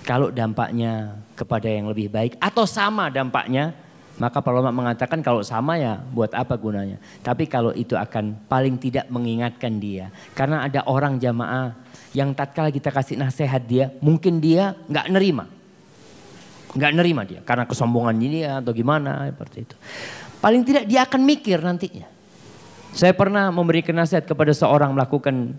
Speaker 1: Kalau dampaknya kepada yang lebih baik atau sama dampaknya, maka para ulama mengatakan kalau sama ya buat apa gunanya. Tapi kalau itu akan paling tidak mengingatkan dia. Karena ada orang jamaah yang tatkala kita kasih nasihat dia, mungkin dia nggak nerima. Nggak nerima dia karena kesombongan dia atau gimana seperti itu. Paling tidak dia akan mikir nantinya. Saya pernah memberikan nasihat kepada seorang melakukan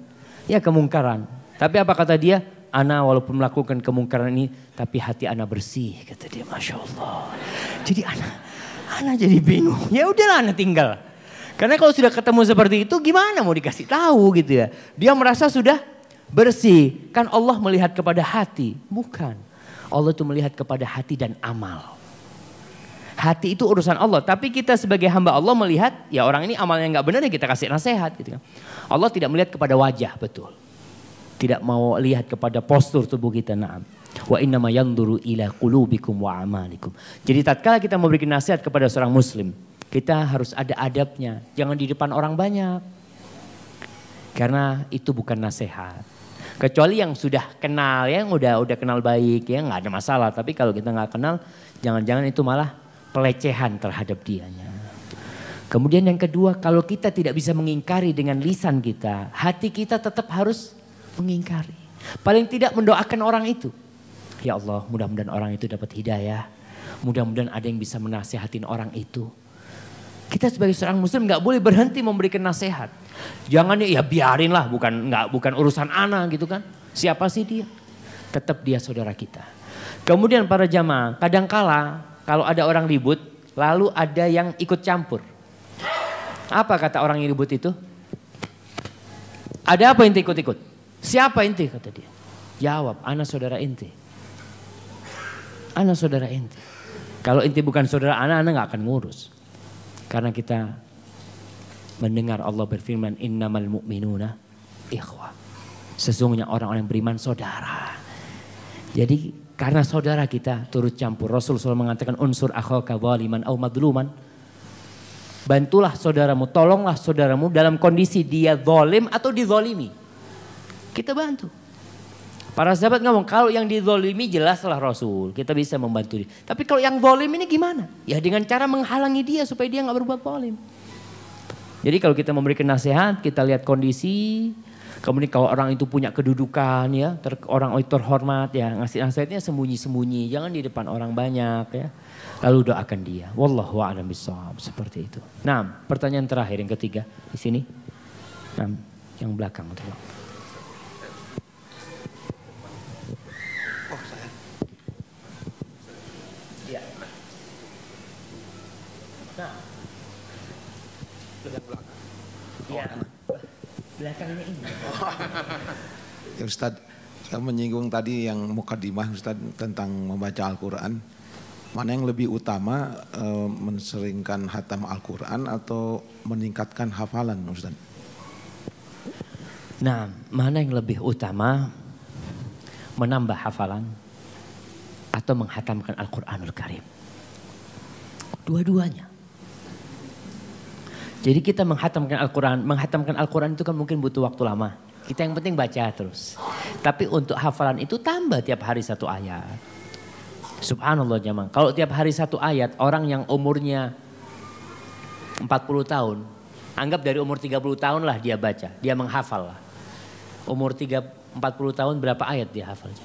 Speaker 1: kemungkaran. Tapi apa kata dia? Ana walaupun melakukan kemungkaran ini, tapi hati ana bersih, kata dia. Masya Allah. Jadi ana jadi bingung. Ya udahlah ana tinggal. Karena kalau sudah ketemu seperti itu, gimana mau dikasih tahu gitu ya? Dia merasa sudah bersih. Kan Allah melihat kepada hati, bukan? Allah itu melihat kepada hati dan amal. Hati itu urusan Allah, tapi kita sebagai hamba Allah melihat ya orang ini amalnya nggak benar ya kita kasih nasihat gitu kan. Allah tidak melihat kepada wajah, betul. Tidak mau lihat kepada postur tubuh kita, na'am. Wa innama yanzuru ila qulubikum wa amalikum. Jadi tatkala kita memberikan nasihat kepada seorang muslim, kita harus ada adabnya, jangan di depan orang banyak. Karena itu bukan nasihat. Kecuali yang sudah kenal, yang udah kenal baik, ya nggak ada masalah. Tapi kalau kita nggak kenal, jangan-jangan itu malah pelecehan terhadap dianya. Kemudian yang kedua, kalau kita tidak bisa mengingkari dengan lisan kita, hati kita tetap harus mengingkari. Paling tidak mendoakan orang itu. Ya Allah, mudah-mudahan orang itu dapat hidayah. Mudah-mudahan ada yang bisa menasihatin orang itu. Kita sebagai seorang muslim nggak boleh berhenti memberikan nasihat. Jangan ya biarinlah, bukan urusan ana gitu kan. Siapa sih dia? Tetap dia saudara kita. Kemudian para jamaah, kadangkala kalau ada orang ribut, lalu ada yang ikut campur. Apa kata orang yang ribut itu? Ada apa inti ikut-ikut? Siapa inti kata dia? Jawab, ana saudara inti. Ana saudara inti. Kalau inti bukan saudara anak nggak akan ngurus. Karena kita mendengar Allah berfirman, innamal mu'minuna ikhwah. Sesungguhnya orang-orang beriman saudara. Jadi karena saudara kita turut campur. Rasul SAW mengatakan unsur akhaka zaliman au madluman. Bantulah saudaramu, tolonglah saudaramu dalam kondisi dia zalim atau dizalimi. Kita bantu. Para sahabat ngomong, kalau yang dizalimi jelaslah Rasul, kita bisa membantu dia. Tapi kalau yang zalim ini gimana? Ya dengan cara menghalangi dia supaya dia gak berbuat zalim. Jadi kalau kita memberikan nasihat, kita lihat kondisi. Kemudian kalau orang itu punya kedudukan ya, orang itu terhormat ya, ngasih nasihatnya sembunyi-sembunyi, jangan di depan orang banyak ya. Lalu doakan dia. Wallahu a'lam bishawab, seperti itu. Nah, pertanyaan terakhir yang ketiga di sini. Nah, yang belakang tolong.
Speaker 3: Ya,
Speaker 1: belakangnya ini.
Speaker 3: Ya Ustaz, saya menyinggung tadi yang mukadimah Ustaz tentang membaca Al-Quran. Mana yang lebih utama, menseringkan hatam Al-Quran atau meningkatkan hafalan Ustaz?
Speaker 1: Nah, mana yang lebih utama, menambah hafalan atau menghatamkan Al-Quranul Karim? Dua-duanya. Jadi kita menghatamkan Al-Quran itu kan mungkin butuh waktu lama. Kita yang penting baca terus. Tapi untuk hafalan itu tambah tiap hari 1 ayat. Subhanallah jamaah. Kalau tiap hari 1 ayat, orang yang umurnya 40 tahun, anggap dari umur 30 tahun lah dia baca, dia menghafal lah. Umur 40 tahun berapa ayat dia hafal?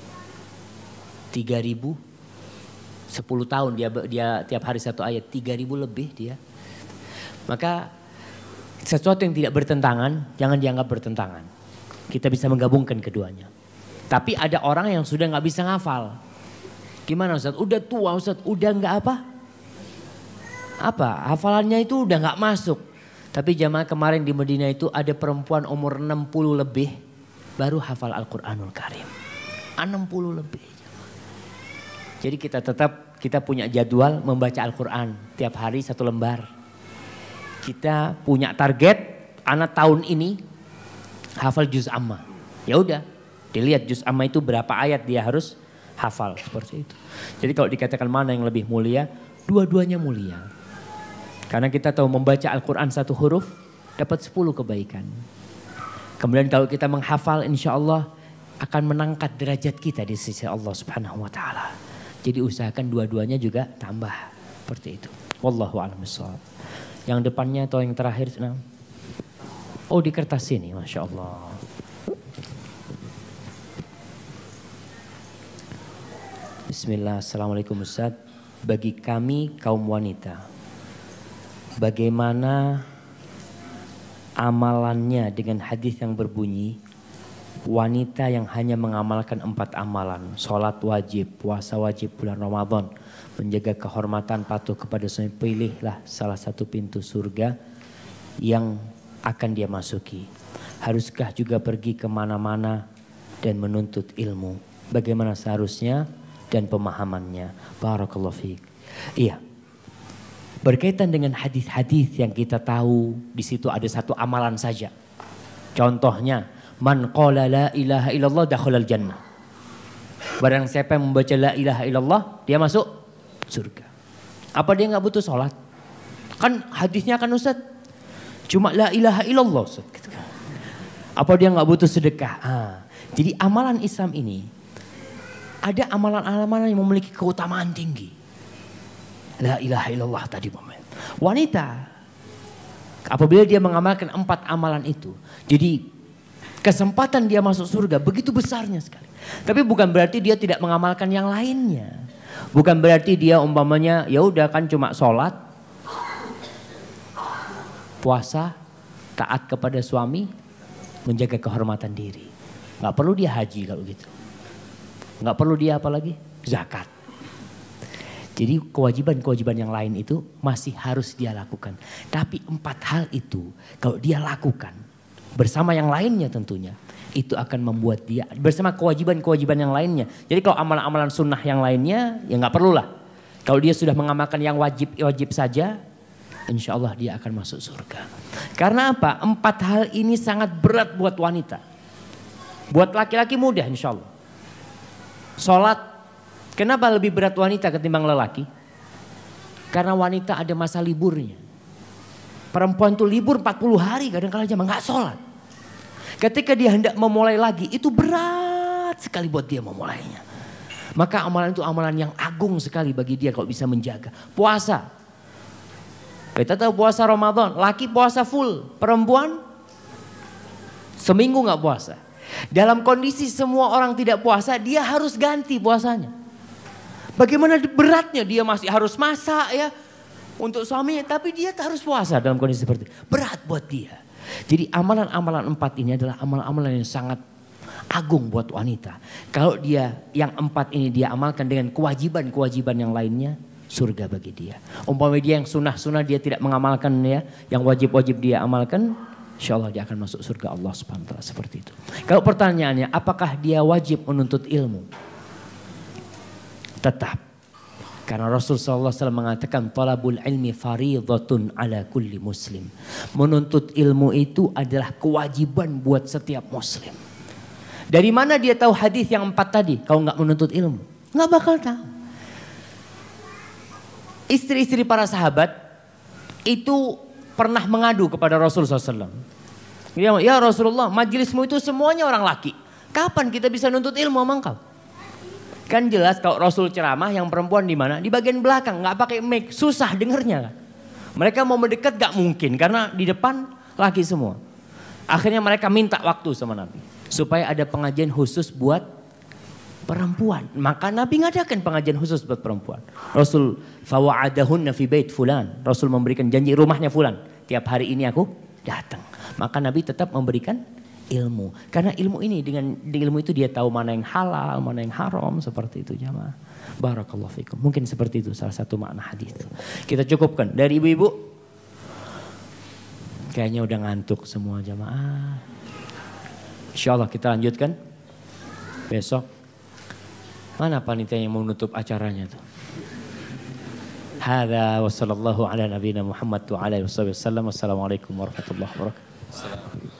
Speaker 1: 3.000, 10 tahun dia tiap hari 1 ayat, 3.000 lebih dia. Maka sesuatu yang tidak bertentangan, jangan dianggap bertentangan. Kita bisa menggabungkan keduanya. Tapi ada orang yang sudah gak bisa ngafal. Gimana Ustaz? Udah tua Ustaz, udah gak apa? Hafalannya itu udah gak masuk. Tapi jamaah kemarin di Medina itu ada perempuan umur 60 lebih, baru hafal Al-Quranul Karim. 60 lebih. Jadi kita punya jadwal membaca Al-Quran. Tiap hari 1 lembar. Kita punya target anak tahun ini hafal juz amma. Ya udah, dilihat juz amma itu berapa ayat dia harus hafal seperti itu. Jadi kalau dikatakan mana yang lebih mulia, dua-duanya mulia. Karena kita tahu membaca Al-Quran 1 huruf dapat 10 kebaikan. Kemudian kalau kita menghafal insya Allah akan menangkat derajat kita di sisi Allah Subhanahu Wa Taala. Jadi usahakan dua-duanya juga tambah seperti itu. Wallahu a'lam bishawab. Yang depannya atau yang terakhir? Oh di kertas ini, Masya Allah. Bismillah, Assalamualaikum Ustaz. Bagi kami kaum wanita, bagaimana amalannya dengan hadis yang berbunyi, wanita yang hanya mengamalkan 4 amalan, sholat wajib, puasa wajib bulan Ramadan, menjaga kehormatan, patuh kepada suami, pilihlah salah satu pintu surga yang akan dia masuki. Haruskah juga pergi kemana-mana dan menuntut ilmu? Bagaimana seharusnya dan pemahamannya? Barakallahu fiik. Iya. Berkaitan dengan hadis-hadis yang kita tahu, di situ ada 1 amalan saja. Contohnya, man qala la ilaha illallah dakhalal jannah. Barang siapa yang membaca la ilaha illallah, dia masuk surga. Apa dia nggak butuh sholat? Kan hadisnya kan Ustaz, cuma la ilaha illallah Ustaz. Apa dia nggak butuh sedekah? Jadi amalan Islam ini ada amalan-amalan yang memiliki keutamaan tinggi. La ilaha illallah tadi momen. Wanita apabila dia mengamalkan 4 amalan itu, jadi kesempatan dia masuk surga begitu besarnya sekali. Tapi bukan berarti dia tidak mengamalkan yang lainnya. Bukan berarti dia umpamanya ya udah kan cuma sholat, puasa, taat kepada suami, menjaga kehormatan diri. Gak perlu dia haji kalau gitu. Gak perlu dia apa lagi? Zakat. Jadi kewajiban-kewajiban yang lain itu masih harus dia lakukan. Tapi 4 hal itu kalau dia lakukan bersama yang lainnya tentunya, itu akan membuat dia bersama kewajiban-kewajiban yang lainnya. Jadi kalau amalan-amalan sunnah yang lainnya ya gak perlulah. Kalau dia sudah mengamalkan yang wajib saja, insya Allah dia akan masuk surga. Karena apa? 4 hal ini sangat berat buat wanita. Buat laki-laki mudah insya Allah. Sholat, kenapa lebih berat wanita ketimbang lelaki? Karena wanita ada masa liburnya. Perempuan tuh libur 40 hari kadang-kadang aja nggak sholat. Ketika dia hendak memulai lagi, itu berat sekali buat dia memulainya. Maka amalan itu amalan yang agung sekali bagi dia kalau bisa menjaga. Puasa. Kita tahu puasa Ramadan, laki puasa full, perempuan seminggu nggak puasa. Dalam kondisi semua orang tidak puasa, dia harus ganti puasanya. Bagaimana beratnya dia masih harus masak ya untuk suaminya, tapi dia harus puasa dalam kondisi seperti itu. Berat buat dia. Jadi amalan-amalan 4 ini adalah amalan-amalan yang sangat agung buat wanita. Kalau dia yang 4 ini dia amalkan dengan kewajiban-kewajiban yang lainnya, surga bagi dia. Umpamanya dia yang sunnah-sunnah dia tidak mengamalkan ya, yang wajib-wajib dia amalkan, insya Allah dia akan masuk surga Allah Subhanahu wa taala seperti itu. Kalau pertanyaannya, apakah dia wajib menuntut ilmu? Tetap. Karena Rasul SAW mengatakan talabul ilmi faridhatun ala kulli muslim. Menuntut ilmu itu adalah kewajiban buat setiap muslim. Dari mana dia tahu hadis yang 4 tadi? Kalau nggak menuntut ilmu, nggak bakal tahu. Istri-istri para sahabat itu pernah mengadu kepada Rasul SAW. Ya Rasulullah, majelismu itu semuanya orang laki. Kapan kita bisa nuntut ilmu sama engkau? Kan jelas kalau Rasul ceramah yang perempuan di mana? Di bagian belakang, nggak pakai mic, susah dengernya kan. Mereka mau mendekat gak mungkin karena di depan laki semua. Akhirnya mereka minta waktu sama Nabi supaya ada pengajian khusus buat perempuan. Maka Nabi ngadakan pengajian khusus buat perempuan. Rasul fawa'adahunna fi bait fulan. Rasul memberikan janji rumahnya fulan. Tiap hari ini aku datang. Maka Nabi tetap memberikan ilmu. Karena ilmu ini dengan ilmu itu dia tahu mana yang halal, mana yang haram, seperti itu jamaah. Barakallahu fikum. Mungkin seperti itu salah satu makna hadis. Kita cukupkan dari ibu-ibu. Kayaknya udah ngantuk semua jamaah. Insyaallah kita lanjutkan besok. Mana panitia yang mau menutup acaranya tuh? Hadza wa sallallahu ala nabiyina Muhammad wa ala alihi wasallam. Wassalamualaikum warahmatullahi wabarakatuh.